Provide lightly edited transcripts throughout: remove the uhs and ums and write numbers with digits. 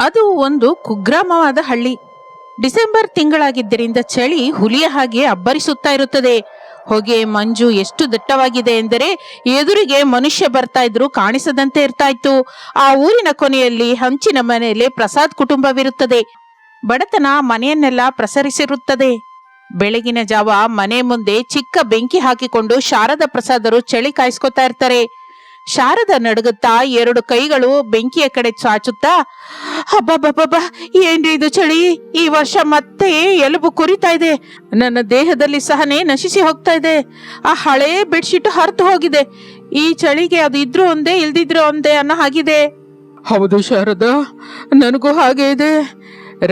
ಅದು ಒಂದು ಕುಗ್ರಾಮವಾದ ಹಳ್ಳಿ. ಡಿಸೆಂಬರ್ ತಿಂಗಳಾಗಿದ್ದರಿಂದ ಚಳಿ ಹುಲಿಯ ಹಾಗೆ ಅಬ್ಬರಿಸುತ್ತಾ ಇರುತ್ತದೆ. ಹೊಗೆ ಮಂಜು ಎಷ್ಟು ದಟ್ಟವಾಗಿದೆ ಎಂದರೆ ಎದುರಿಗೆ ಮನುಷ್ಯ ಬರ್ತಾ ಇದ್ರು ಕಾಣಿಸದಂತೆ ಇರ್ತಾ ಇತ್ತು. ಆ ಊರಿನ ಕೊನೆಯಲ್ಲಿ ಹಂಚಿನ ಮನೆಯಲ್ಲಿ ಪ್ರಸಾದ್ ಕುಟುಂಬವಿರುತ್ತದೆ. ಬಡತನ ಮನೆಯನ್ನೆಲ್ಲ ಪ್ರಸರಿಸಿರುತ್ತದೆ. ಬೆಳಗಿನ ಜಾವ ಮನೆ ಮುಂದೆ ಚಿಕ್ಕ ಬೆಂಕಿ ಹಾಕಿಕೊಂಡು ಶಾರದಾ ಪ್ರಸಾದರು ಚಳಿ ಕಾಯಿಸ್ಕೊತಾ ಇರ್ತಾರೆ. ಶಾರದ ನಡುಗುತ್ತಾ ಎರಡು ಕೈಗಳು ಬೆಂಕಿಯ ಕಡೆ ಚಾಚುತ್ತಾ, ಹಬ್ಬಬ್ಬಬ್ಬ, ಏನ್ರಿ ಇದು ಚಳಿ! ಈ ವರ್ಷ ಮತ್ತೆ ಎಲುಬು ಕುರಿತಾ ಇದೆ. ನನ್ನ ದೇಹದಲ್ಲಿ ಸಹನೆ ನಶಿಸಿ ಹೋಗ್ತಾ ಇದೆ. ಆ ಹಳೇ ಬೆಡ್ಶೀಟ್ ಹರಿದು ಹೋಗಿದೆ. ಈ ಚಳಿಗೆ ಅದು ಇದ್ರೂ ಒಂದೇ ಇಲ್ದಿದ್ರು ಒಂದೇ ಅನ್ನೋ ಹಾಗಿದೆ. ಹೌದು ಶಾರದಾ, ನನಗೂ ಹಾಗೆ ಇದೆ.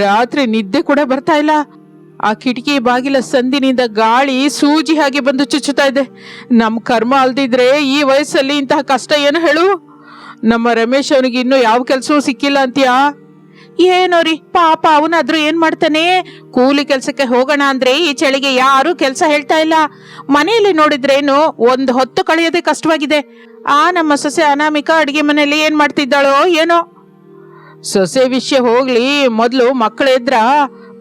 ರಾತ್ರಿ ನಿದ್ದೆ ಕೂಡ ಬರ್ತಾ ಇಲ್ಲ. ಆ ಕಿಟಕಿ ಬಾಗಿಲ ಸಂದಿನಿಂದ ಗಾಳಿ ಸೂಜಿ ಹಾಗೆ ಬಂದು ಚುಚ್ಚುತ್ತಾ ಇದೆ. ನಮ್ಮ ಕರ್ಮ ಅಲ್ದಿದ್ರೆ ಈ ವಯಸ್ಸಲ್ಲಿ ಇಂತಹ ಕಷ್ಟ ಏನು ಹೇಳು. ನಮ್ಮ ರಮೇಶ್ ಅವನಿಗೆ ಇನ್ನೂ ಯಾವ ಕೆಲಸವೂ ಸಿಕ್ಕಿಲ್ಲ ಅಂತೀಯಾ? ಏನೋ ರೀ, ಪಾಪ ಅವನಾದ್ರೂ ಏನ್ ಮಾಡ್ತಾನೆ. ಕೂಲಿ ಕೆಲ್ಸಕ್ಕೆ ಹೋಗೋಣ ಅಂದ್ರೆ ಈ ಚಳಿಗೆ ಯಾರು ಕೆಲಸ ಹೇಳ್ತಾ ಇಲ್ಲ. ಮನೆಯಲ್ಲಿ ನೋಡಿದ್ರೇನು ಒಂದು ಹೊತ್ತು ಕಳೆಯೋದೇ ಕಷ್ಟವಾಗಿದೆ. ನಮ್ಮ ಸೊಸೆ ಅನಾಮಿಕಾ ಅಡಿಗೆ ಮನೆಯಲ್ಲಿ ಏನ್ ಮಾಡ್ತಿದ್ದಾಳೋ ಏನೋ. ಸೊಸೆ ವಿಷಯ ಹೋಗ್ಲಿ, ಮೊದ್ಲು ಮಕ್ಕಳಿದ್ರ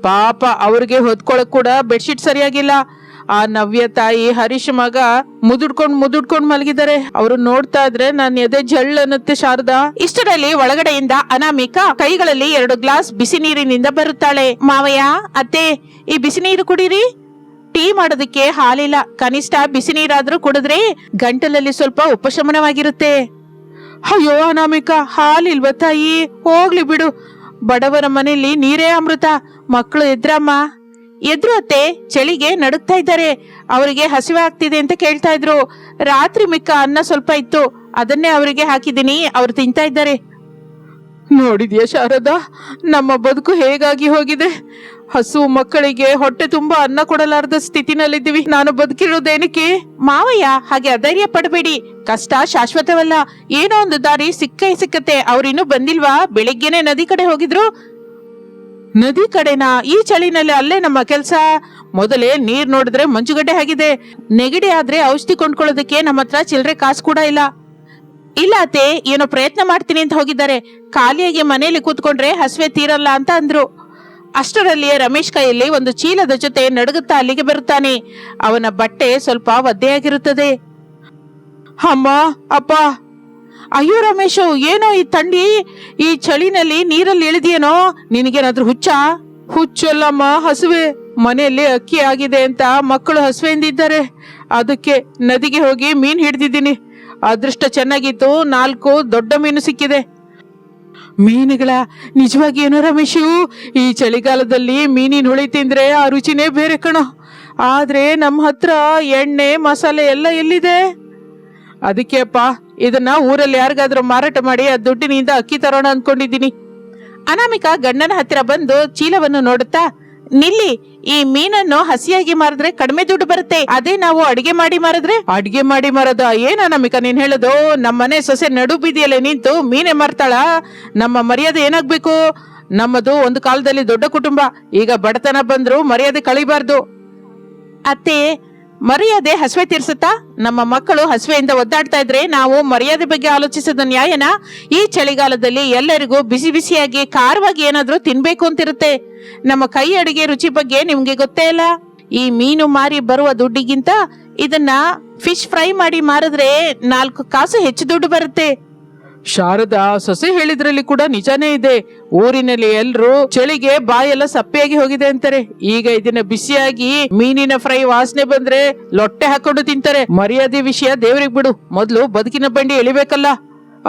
ಪಾಪ ಅವ್ರಿಗೆ ಹೊದ್ಕೊಳಕ್ ಕೂಡ ಬೆಡ್ಶೀಟ್ ಸರಿಯಾಗಿಲ್ಲ. ಆ ನವ್ಯ ತಾಯಿ ಹರೀಶ್ ಮಗ ಮುದುಡ್ಕೊಂಡ್ ಮಲಗಿದ್ದಾರೆ. ಅವ್ರು ನೋಡ್ತಾ ಇದ್ರೆ ನಾನು ಎದೆ ಜಳ್ ಅನ್ನತ್ತೆ ಶಾರದಾ. ಇಷ್ಟರಲ್ಲಿ ಒಳಗಡೆಯಿಂದ ಅನಾಮಿಕಾ ಕೈಗಳಲ್ಲಿ 2 ಗ್ಲಾಸ್ ಬಿಸಿ ನೀರಿನಿಂದ ಬರುತ್ತಾಳೆ. ಮಾವಯ್ಯ, ಅತ್ತೆ, ಈ ಬಿಸಿ ನೀರು ಕುಡೀರಿ. ಟೀ ಮಾಡೋದಕ್ಕೆ ಹಾಲಿಲ್ಲ, ಕನಿಷ್ಠ ಬಿಸಿ ನೀರಾದ್ರೂ ಕುಡಿದ್ರೆ ಗಂಟಲಲ್ಲಿ ಸ್ವಲ್ಪ ಉಪಶಮನವಾಗಿರುತ್ತೆ. ಅಯ್ಯೋ ಅನಾಮಿಕಾ, ಹಾಲಿಲ್ವ ತಾಯಿ? ಹೋಗ್ಲಿ ಬಿಡು, ಬಡವರ ಮನೆಯಲ್ಲಿ ನೀರೇ ಅಮೃತ. ಮಕ್ಕಳು ಎದ್ರಮ್ಮ? ಎದ್ರು ಅತ್ತೆ, ಚಳಿಗೆ ನಡುಗ್ತಾ ಇದ್ದಾರೆ. ಅವರಿಗೆ ಹಸಿವೆ ಆಗ್ತಿದೆ ಅಂತ ಕೇಳ್ತಾ ಇದ್ರು. ರಾತ್ರಿ ಮಿಕ್ಕ ಅನ್ನ ಸ್ವಲ್ಪ ಇತ್ತು, ಅದನ್ನೇ ಅವರಿಗೆ ಹಾಕಿದ್ದೀನಿ, ಅವ್ರು ತಿಂತಾ ಇದ್ದಾರೆ. ನೋಡಿದ್ಯಾ ಶಾರದಾ, ನಮ್ಮ ಬದುಕು ಹೇಗಾಗಿ ಹೋಗಿದೆ. ಹಸು ಮಕ್ಕಳಿಗೆ ಹೊಟ್ಟೆ ತುಂಬಾ ಅನ್ನ ಕೊಡಲಾರದ ಸ್ಥಿತಿನಲ್ಲಿದ್ದೀವಿ. ನಾನು ಬದುಕಿರೋದೇನಕ್ಕೆ? ಮಾವಯ್ಯ, ಹಾಗೆ ಅಧೈರ್ಯ ಪಡಬೇಡಿ. ಕಷ್ಟ ಶಾಶ್ವತವಲ್ಲ. ಏನೋ ಒಂದು ದಾರಿ ಸಿಕ್ಕತ್ತೆ. ಅವ್ರಿನ್ನೂ ಬಂದಿಲ್ವಾ? ಬೆಳಿಗ್ಗೆನೆ ನದಿ ಕಡೆ ಹೋಗಿದ್ರು. ನದಿ ಕಡೆನಾ? ಈ ಚಳಿನಲ್ಲಿ ಅಲ್ಲೇ ನಮ್ಮ ಕೆಲ್ಸ. ಮೊದಲೇ ನೀರ್ ನೋಡಿದ್ರೆ ಮಂಜುಗಡ್ಡೆ ಆಗಿದೆ. ನೆಗಡಿ ಆದ್ರೆ ಔಷಧಿ ಕೊಂಡ್ಕೊಳ್ಳೋದಕ್ಕೆ ನಮ್ಮ ಹತ್ರ ಚಿಲ್ಲರೆ ಕಾಸು ಕೂಡ ಇಲ್ಲ. ಇಲ್ಲ ಅತ್ತೆ, ಏನೋ ಪ್ರಯತ್ನ ಮಾಡ್ತೀನಿ ಅಂತ ಹೋಗಿದ್ದಾರೆ. ಖಾಲಿಯಾಗಿ ಮನೆಯಲ್ಲಿ ಕೂತ್ಕೊಂಡ್ರೆ ಹಸುವೆ ತೀರಲ್ಲ ಅಂತ ಅಂದ್ರು. ಅಷ್ಟರಲ್ಲಿಯೇ ರಮೇಶ್ ಕೈಯಲ್ಲಿ ಒಂದು ಚೀಲದ ಜೊತೆ ನಡುಗುತ್ತಾ ಅಲ್ಲಿಗೆ ಬರುತ್ತಾನೆ. ಅವನ ಬಟ್ಟೆ ಸ್ವಲ್ಪ ಒದ್ದೆಯಾಗಿರುತ್ತದೆ. ಅಮ್ಮ, ಅಪ್ಪ. ಅಯ್ಯೋ ರಮೇಶು, ಏನೋ ಈ ಥಂಡಿ, ಈ ಚಳಿನಲ್ಲಿ ನೀರಲ್ಲಿ ಇಳಿದಿಯೇನೋ? ನಿನಗೇನಾದ್ರೂ ಹುಚ್ಚಲ್ಲಮ್ಮ, ಹಸುವೆ. ಮನೆಯಲ್ಲಿ ಅಕ್ಕಿ ಆಗಿದೆ ಅಂತ ಮಕ್ಕಳು ಹಸುವೆಂದಿದ್ದಾರೆ. ಅದಕ್ಕೆ ನದಿಗೆ ಹೋಗಿ ಮೀನ್ ಹಿಡ್ದಿದ್ದೀನಿ. ಅದೃಷ್ಟ ಚೆನ್ನಾಗಿತ್ತು, 4 ದೊಡ್ಡ ಮೀನು ಸಿಕ್ಕಿದೆ. ಮೀನುಗಳ? ನಿಜವಾಗಿ ಏನೋ ರಮೇಶು, ಈ ಚಳಿಗಾಲದಲ್ಲಿ ಮೀನಿನ ಹುಳಿ ತಿಂದ್ರೆ ಆ ರುಚಿನೇ ಬೇರೆ ಕಣೋ. ಆದ್ರೆ ನಮ್ಮ ಹತ್ರ ಎಣ್ಣೆ ಮಸಾಲೆ ಎಲ್ಲ ಎಲ್ಲಿದೆ? ಅದಕ್ಕೆ ಅಪ್ಪ, ಇದನ್ನ ಊರಲ್ಲಿ ಯಾರಿಗಾದ್ರೂ ಮಾರಾಟ ಮಾಡಿ ಆ ದುಡ್ಡಿನಿಂದ ಅಕ್ಕಿ ತರೋಣ ಅನ್ಕೊಂಡಿದ್ದೀನಿ. ಅನಾಮಿಕಾ ಗಂಡನ ಹತ್ತಿರ ಬಂದು ಚೀಲವನ್ನು ನೋಡುತ್ತಾ, ನಿಲ್ಲಿ, ಈ ಮೀನನ್ನು ಹಸಿಯಾಗಿ ಮಾರಿದ್ರೆ ಕಡಿಮೆ ದುಡ್ಡು ಬರುತ್ತೆ. ಅದೇ ನಾವು ಅಡಿಗೆ ಮಾಡಿ ಮಾರದ? ಏನ ಅನಾಮಿಕಾ ನೀನ್ ಹೇಳೋದು? ನಮ್ಮನೆ ಸೊಸೆ ನಡು ಬೀದಿಯಲ್ಲೇ ನಿಂತು ಮೀನೇ ಮಾರ್ತಾಳ? ನಮ್ಮ ಮರ್ಯಾದೆ ಏನಾಗ್ಬೇಕು? ನಮ್ಮದು ಒಂದು ಕಾಲದಲ್ಲಿ ದೊಡ್ಡ ಕುಟುಂಬ. ಈಗ ಬಡತನ ಬಂದ್ರು ಮರ್ಯಾದೆ ಕಳಿಬಾರ್ದು. ಅತ್ತೆ, ಮರ್ಯಾದೆ ಹಸುವೆ ತೀರ್ಸುತ್ತಾ? ನಮ್ಮ ಮಕ್ಕಳು ಹಸುವೆಯಿಂದ ಒದ್ದಾಡ್ತಾ ಇದ್ರೆ ನಾವು ಮರ್ಯಾದೆ ಬಗ್ಗೆ ಆಲೋಚಿಸೋದು ನ್ಯಾಯನಾ? ಈ ಚಳಿಗಾಲದಲ್ಲಿ ಎಲ್ಲರಿಗೂ ಬಿಸಿ ಬಿಸಿಯಾಗಿ ಖಾರವಾಗಿ ಏನಾದ್ರೂ ತಿನ್ಬೇಕು ಅಂತಿರುತ್ತೆ. ನಮ್ಮ ಕೈ ಅಡಿಗೆ ರುಚಿ ಬಗ್ಗೆ ನಿಮ್ಗೆ ಗೊತ್ತೇ ಇಲ್ಲ. ಈ ಮೀನು ಮಾರಿ ಬರುವ ದುಡ್ಡಿಗಿಂತ ಇದನ್ನ ಫಿಶ್ ಫ್ರೈ ಮಾಡಿ ಮಾರಿದ್ರೆ 4 ಕಾಸು ಹೆಚ್ಚು ದುಡ್ಡು ಬರುತ್ತೆ. ಶಾರದಾ, ಸೊಸೆ ಹೇಳಿದ್ರಲ್ಲಿ ಕೂಡ ನಿಜಾನೇ ಇದೆ. ಊರಿನಲ್ಲಿ ಎಲ್ರು ಚಳಿಗೆ ಬಾಯೆಲ್ಲ ಸಪ್ಪೆಯಾಗಿ ಹೋಗಿದೆ ಅಂತಾರೆ. ಈಗ ಇದನ್ನ ಬಿಸಿಯಾಗಿ ಮೀನಿನ ಫ್ರೈ ವಾಸನೆ ಬಂದ್ರೆ ಲೊಟ್ಟೆ ಹಾಕೊಂಡು ತಿಂತಾರೆ. ಮರ್ಯಾದೆ ವಿಷಯ ದೇವ್ರಿಗೆ ಬಿಡು, ಮೊದ್ಲು ಬದುಕಿನ ಬಂಡಿ ಎಳಿಬೇಕಲ್ಲ.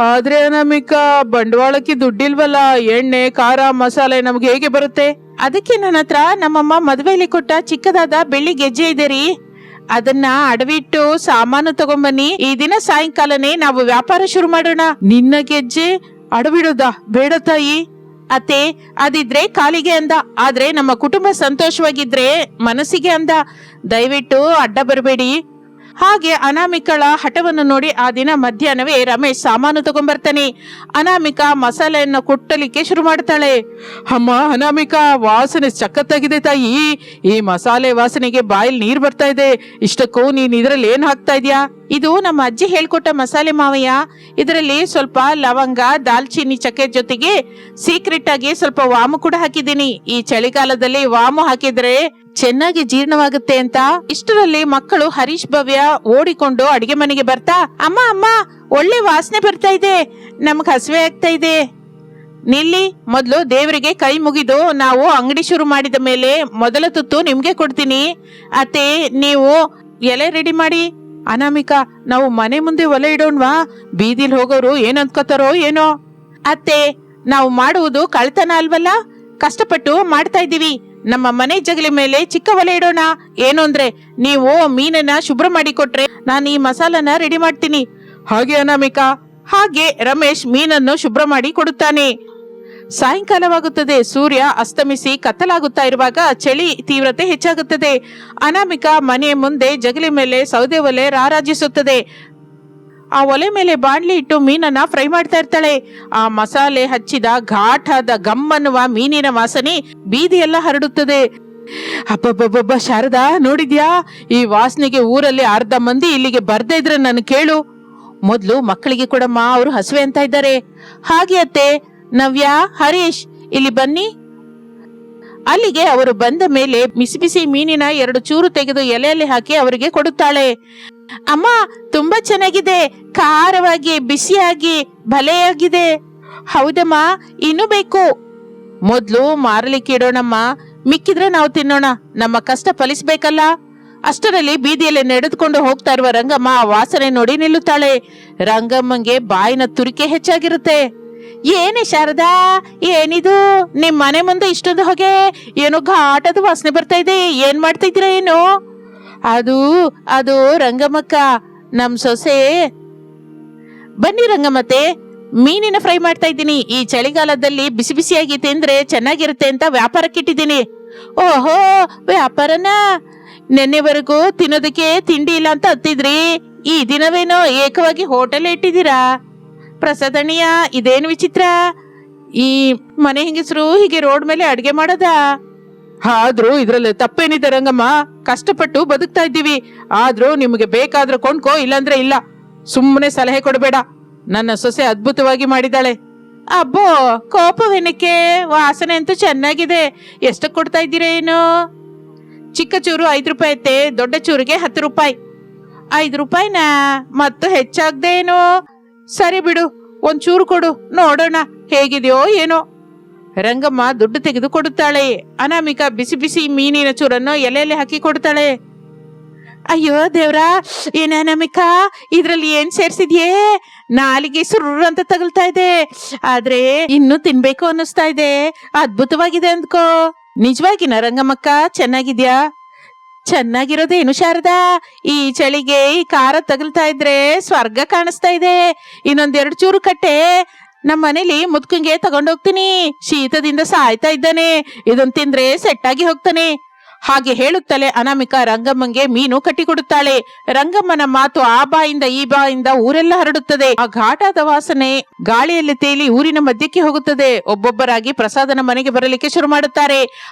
ಆದ್ರೆ ಅನಾಮಿಕಾ, ಬಂಡವಾಳಕ್ಕೆ ದುಡ್ಡಿಲ್ವಲ್ಲ. ಎಣ್ಣೆ ಖಾರ ಮಸಾಲೆ ನಮ್ಗೆ ಹೇಗೆ ಬರುತ್ತೆ? ಅದಕ್ಕೆ ನನ್ನ ಹತ್ರ ನಮ್ಮಮ್ಮ ಮದುವೆಯಲ್ಲಿ ಕೊಟ್ಟ ಚಿಕ್ಕದಾದ ಬೆಳ್ಳಿ ಗೆಜ್ಜೆ ಇದೆ ರೀ. ಅದನ್ನ ಅಡವಿಟ್ಟು ಸಾಮಾನು ತಗೊಂಬನ್ನಿ. ಈ ದಿನ ಸಾಯಂಕಾಲನೇ ನಾವು ವ್ಯಾಪಾರ ಶುರು ಮಾಡೋಣ. ನಿನ್ನ ಗೆಜ್ಜೆ ಅಡವಿಡೋದಾ? ಬೇಡ ತಾಯಿ. ಅತ್ತೆ, ಅದಿದ್ರೆ ಕಾಲಿಗೆ ಅಂದ, ಆದ್ರೆ ನಮ್ಮ ಕುಟುಂಬ ಸಂತೋಷವಾಗಿದ್ರೆ ಮನಸ್ಸಿಗೆ ಅಂದ. ದಯವಿಟ್ಟು ಅಡ್ಡ ಬರಬೇಡಿ. ಹಾಗೆ ಅನಾಮಿಕಳ ಹಠವನ್ನು ನೋಡಿ ಆ ದಿನ ಮಧ್ಯಾಹ್ನವೇ ರಮೇಶ್ ಸಾಮಾನು ತಗೊಂಡ್ಬರ್ತಾನೆ. ಅನಾಮಿಕಾ ಮಸಾಲೆಯನ್ನು ಕುಟ್ಟಲಿಕ್ಕೆ ಶುರು ಮಾಡ್ತಾಳೆ. ಅಮ್ಮ ಅನಾಮಿಕಾ, ವಾಸನೆ ಸಖತ್ತಾಗಿದೆ ತಾಯಿ. ಈ ಮಸಾಲೆ ವಾಸನೆಗೆ ಬಾಯಲ್ಲಿ ನೀರ್ ಬರ್ತಾ ಇದೆ. ಇಷ್ಟಕ್ಕೂ ನೀನ್ ಇದ್ರಲ್ಲಿ ಏನ್ ಹಾಕ್ತಾ ಇದ್ಯಾ? ಇದು ನಮ್ಮ ಅಜ್ಜಿ ಹೇಳ್ಕೊಟ್ಟ ಮಸಾಲೆ ಮಾವಯ್ಯ. ಇದರಲ್ಲಿ ಸ್ವಲ್ಪ ಲವಂಗ, ದಾಲ್ಚಿನ್ನಿ, ಚಕ್ಕೆ ಜೊತೆಗೆ ಸೀಕ್ರೆಟ್ ಆಗಿ ಸ್ವಲ್ಪ ವಾಮು ಕೂಡ ಹಾಕಿದ್ದೀನಿ. ಈ ಚಳಿಗಾಲದಲ್ಲಿ ವಾಮು ಹಾಕಿದ್ರೆ ಚೆನ್ನಾಗಿ ಜೀರ್ಣವಾಗುತ್ತೆ ಅಂತ. ಇಷ್ಟರಲ್ಲಿ ಮಕ್ಕಳು ಹರೀಶ್, ಭವ್ಯ ಓಡಿಕೊಂಡು ಅಡಿಗೆ ಮನೆಗೆ ಬರ್ತಾ, ಅಮ್ಮ ಅಮ್ಮ ಒಳ್ಳೆ ವಾಸನೆ ಬರ್ತಾ ಇದೆ, ನಮ್ಗೆ ಹಸಿವೆ ಆಗ್ತಾ ಇದೆ. ನಿಲ್ಲಿ, ಮೊದಲು ದೇವರಿಗೆ ಕೈ ಮುಗಿದು ನಾವು ಅಂಗಡಿ ಶುರು ಮಾಡಿದ ಮೇಲೆ ಮೊದಲ ತುತ್ತು ನಿಮ್ಗೆ ಕೊಡ್ತೀನಿ. ಅತ್ತೆ, ನೀವು ಎಲೆ ರೆಡಿ ಮಾಡಿ. ಅನಾಮಿಕಾ, ನಾವು ಮನೆ ಮುಂದೆ ಒಲೆ ಇಡೋಣ್ವಾ? ಬೀದಿಲ್ ಹೋಗೋರು ಏನ್ ಅನ್ಕೋತಾರೋ ಏನೋ. ಅತ್ತೆ, ನಾವು ಮಾಡುವುದು ಕಳ್ತನ ಅಲ್ವಲ್ಲ, ಕಷ್ಟಪಟ್ಟು ಮಾಡ್ತಾ ಇದ್ದೀವಿ. ನಮ್ಮ ಮನೆ ಜಗಲಿ ಮೇಲೆ ಚಿಕ್ಕ ಒಲೆ ಇಡೋಣ. ಏನು ಅಂದ್ರೆ ನೀವು ಮೀನನ್ನ ಶುಭ್ರ ಮಾಡಿ ಕೊಟ್ರೆ ನಾನು ಈ ಮಸಾಲನ ರೆಡಿ ಮಾಡ್ತೀನಿ. ಹಾಗೆ ಅನಾಮಿಕಾ. ಹಾಗೆ ರಮೇಶ್ ಮೀನನ್ನು ಶುಭ್ರ ಮಾಡಿ ಕೊಡುತ್ತಾನೆ. ಸಾಯಂಕಾಲವಾಗುತ್ತದೆ. ಸೂರ್ಯ ಅಸ್ತಮಿಸಿ ಕತ್ತಲಾಗುತ್ತಾ ಇರುವಾಗ ಚಳಿ ತೀವ್ರತೆ ಹೆಚ್ಚಾಗುತ್ತದೆ. ಅನಾಮಿಕಾ ಮನೆಯ ಮುಂದೆ ಜಗಲಿ ಮೇಲೆ ಸೌದೆ ಒಲೆ ರಾರಾಜಿಸುತ್ತದೆ. ಆ ಒಲೆ ಮೇಲೆ ಬಾಣ್ಲಿ ಇಟ್ಟು ಮೀನನ್ನ ಫ್ರೈ ಮಾಡ್ತಾ ಇರ್ತಾಳೆ. ಆ ಮಸಾಲೆ ಹಚ್ಚಿದ ಘಾಟಾದ ಗಮ್ಮನ್ನುವ ಮೀನಿನ ವಾಸನೆ ಬೀದಿಯೆಲ್ಲ ಹರಡುತ್ತದೆ. ಅಬ್ಬಬ್ಬಬ್ಬ, ಶಾರದಾ ನೋಡಿದ್ಯಾ? ಈ ವಾಸನೆಗೆ ಊರಲ್ಲಿ ಅರ್ಧ ಮಂದಿ ಇಲ್ಲಿಗೆ ಬರ್ದೇ ಇದ್ರೆ ನಾನು ಕೇಳು. ಮೊದ್ಲು ಮಕ್ಕಳಿಗೆ ಕೊಡಮ್ಮ, ಅವರು ಹಸುವೆ ಅಂತ ಇದ್ದಾರೆ. ಹಾಗೆ ಅತ್ತೆ. ನವ್ಯ, ಹರೀಶ್, ಇಲ್ಲಿ ಬನ್ನಿ. ಅಲ್ಲಿಗೆ ಅವರು ಬಂದ ಮೇಲೆ ಬಿಸಿ ಬಿಸಿ ಮೀನಿನ 2 ಚೂರು ತೆಗೆದು ಎಲೆಯಲ್ಲಿ ಹಾಕಿ ಅವರಿಗೆ ಕೊಡುತ್ತಾಳೆ. ಅಮ್ಮ, ತುಂಬಾ ಚೆನ್ನಾಗಿದೆ, ಖಾರವಾಗಿ, ಬಿಸಿಯಾಗಿ, ಭಲೆಯಾಗಿದೆ. ಹೌದಮ್ಮ, ಇನ್ನೂ ಬೇಕು. ಮೊದ್ಲು ಮಾರಲಿಕ್ಕೆ ಇಡೋಣಮ್ಮ, ಮಿಕ್ಕಿದ್ರೆ ನಾವು ತಿನ್ನೋಣ. ನಮ್ಮ ಕಷ್ಟ ಫಲಿಸ್ಬೇಕಲ್ಲ. ಅಷ್ಟರಲ್ಲಿ ಬೀದಿಯಲ್ಲಿ ನಡೆದುಕೊಂಡು ಹೋಗ್ತಾ ಇರುವ ರಂಗಮ್ಮ ಆ ವಾಸನೆ ನೋಡಿ ನಿಲ್ಲುತ್ತಾಳೆ. ರಂಗಮ್ಮಂಗೆ ಬಾಯಿನ ತುರಿಕೆ ಹೆಚ್ಚಾಗಿರುತ್ತೆ. ಏನೇ ಶಾರದಾ, ಏನಿದು? ನಿಮ್ ಮನೆ ಮುಂದೆ ಇಷ್ಟೊಂದು ಹೊಗೆ, ಏನೋ ಘಾಟದ ವಾಸನೆ ಬರ್ತಾ ಇದೆ. ಏನ್ ಮಾಡ್ತಾ ಇದ್ದೀರಾ ಏನು? ಅದು ಅದು ರಂಗಮ್ಮಕ್ಕ, ನಮ್ ಸೊಸೆ. ಬನ್ನಿ ರಂಗಮ್ಮತ್ತೆ, ಮೀನಿನ ಫ್ರೈ ಮಾಡ್ತಾ ಇದ್ದೀನಿ. ಈ ಚಳಿಗಾಲದಲ್ಲಿ ಬಿಸಿ ಬಿಸಿಯಾಗಿ ತಿಂದ್ರೆ ಚೆನ್ನಾಗಿರುತ್ತೆ ಅಂತ ವ್ಯಾಪಾರಕ್ಕಿಟ್ಟಿದ್ದೀನಿ. ಓಹೋ, ವ್ಯಾಪಾರನ? ನೆನ್ನೆವರೆಗೂ ತಿನ್ನೋದಕ್ಕೆ ತಿಂಡಿ ಇಲ್ಲ ಅಂತ ಹತ್ತಿದ್ರಿ, ಈ ದಿನವೇನೋ ಏಕವಾಗಿ ಹೋಟೆಲ್ ಇಟ್ಟಿದ್ದೀರಾ? ಪ್ರಸಾದಣಿಯ, ಇದೇನು ವಿಚಿತ್ರ? ಈ ಮನೆ ಹೆಂಗಸರು ಹೀಗೆ ರೋಡ್ ಮೇಲೆ ಅಡ್ಗೆ ಮಾಡೋದ? ಆದ್ರೂ ಇದ್ರಲ್ಲಿ ತಪ್ಪೇನಿದೆ ರಂಗಮ್ಮ, ಕಷ್ಟಪಟ್ಟು ಬದುಕ್ತಾ ಇದ್ದೀವಿ. ಆದ್ರೂ ನಿಮಗೆ ಬೇಕಾದ್ರೂ ಕೊಂಡ್ಕೋ, ಇಲ್ಲಾಂದ್ರೆ ಇಲ್ಲ. ಸುಮ್ಮನೆ ಸಲಹೆ ಕೊಡಬೇಡ. ನನ್ನ ಸೊಸೆ ಅದ್ಭುತವಾಗಿ ಮಾಡಿದಾಳೆ. ಅಬ್ಬೋ, ಕೋಪವೇನಕ್ಕೆ? ವಾಸನೆ ಅಂತೂ ಚೆನ್ನಾಗಿದೆ. ಎಷ್ಟಕ್ಕೆ ಕೊಡ್ತಾ ಇದ್ದೀರಾ ಏನು? ಚಿಕ್ಕ ಚೂರು 5 ರೂಪಾಯಿ ಐತೆ, ದೊಡ್ಡ ಚೂರಿಗೆ 10 ರೂಪಾಯಿ. 5 ರೂಪಾಯಿನಾ? ಮತ್ತು ಹೆಚ್ಚಾಗ್ದೆ ಏನು? ಸರಿ ಬಿಡು, ಒಂಚೂರು ಕೊಡು, ನೋಡೋಣ ಹೇಗಿದೆಯೋ ಏನೋ. ರಂಗಮ್ಮ ದುಡ್ಡು ತೆಗೆದು ಕೊಡುತ್ತಾಳೆ. ಅನಾಮಿಕಾ ಬಿಸಿ ಬಿಸಿ ಮೀನಿನ ಚೂರನ್ನು ಎಲೆಯಲ್ಲಿ ಹಾಕಿ ಕೊಡ್ತಾಳೆ. ಅಯ್ಯೋ ದೇವ್ರಾ, ಏನ ಅನಾಮಿಕಾ, ಇದ್ರಲ್ಲಿ ಏನ್ ಸೇರ್ಸಿದ್ಯೇ? ನಾಲಿಗೆ ಸುರ್ರ ಅಂತ ತಗಲ್ತಾ ಇದೆ, ಆದ್ರೆ ಇನ್ನು ತಿನ್ಬೇಕು ಅನ್ನಿಸ್ತಾ ಇದೆ. ಅದ್ಭುತವಾಗಿದೆ ಅಂದ್ಕೋ. ನಿಜವಾಗಿನ ರಂಗಮ್ಮಕ್ಕ, ಚೆನ್ನಾಗಿದ್ಯಾ? ಚೆನ್ನಾಗಿರೋದೇನು ಶಾರದಾ, ಈ ಚಳಿಗೆ ಈ ಖಾರ ತಗಲ್ತಾ ಇದ್ರೆ ಸ್ವರ್ಗ ಕಾಣಿಸ್ತಾ ಇದೆ. ಇನ್ನೊಂದೆರಡು ಚೂರು ಕಟ್ಟೆ, ನಮ್ಮ ಮನೇಲಿ ಮುದ್ಕಂಗೆ ತಗೊಂಡೋಗ್ತೀನಿ. ಶೀತದಿಂದ ಸಾಯ್ತಾ ಇದ್ದಾನೆ, ಇದನ್ ತಿಂದ್ರೆ ಸೆಟ್ ಆಗಿ ಹೋಗ್ತಾನೆ. ಹಾಗೆ ಹೇಳುತ್ತಲೇ ಅನಾಮಿಕಾ ರಂಗಮ್ಮಂಗೆ ಮೀನು ಕಟ್ಟಿಕೊಡುತ್ತಾಳೆ. ರಂಗಮ್ಮನ ಮಾತು ಆ ಬಾಯಿಂದ ಈ ಬಾಯಿಂದ ಊರೆಲ್ಲ ಹರಡುತ್ತದೆ. ಆ ಘಾಟಾದ ವಾಸನೆ ಗಾಳಿಯಲ್ಲಿ ತೇಲಿ ಊರಿನ ಮಧ್ಯಕ್ಕೆ ಹೋಗುತ್ತದೆ. ಒಬ್ಬೊಬ್ಬರಾಗಿ ಪ್ರಸಾದನ ಮನೆಗೆ ಬರಲಿಕ್ಕೆ ಶುರು ಮಾಡುತ್ತಾರೆ.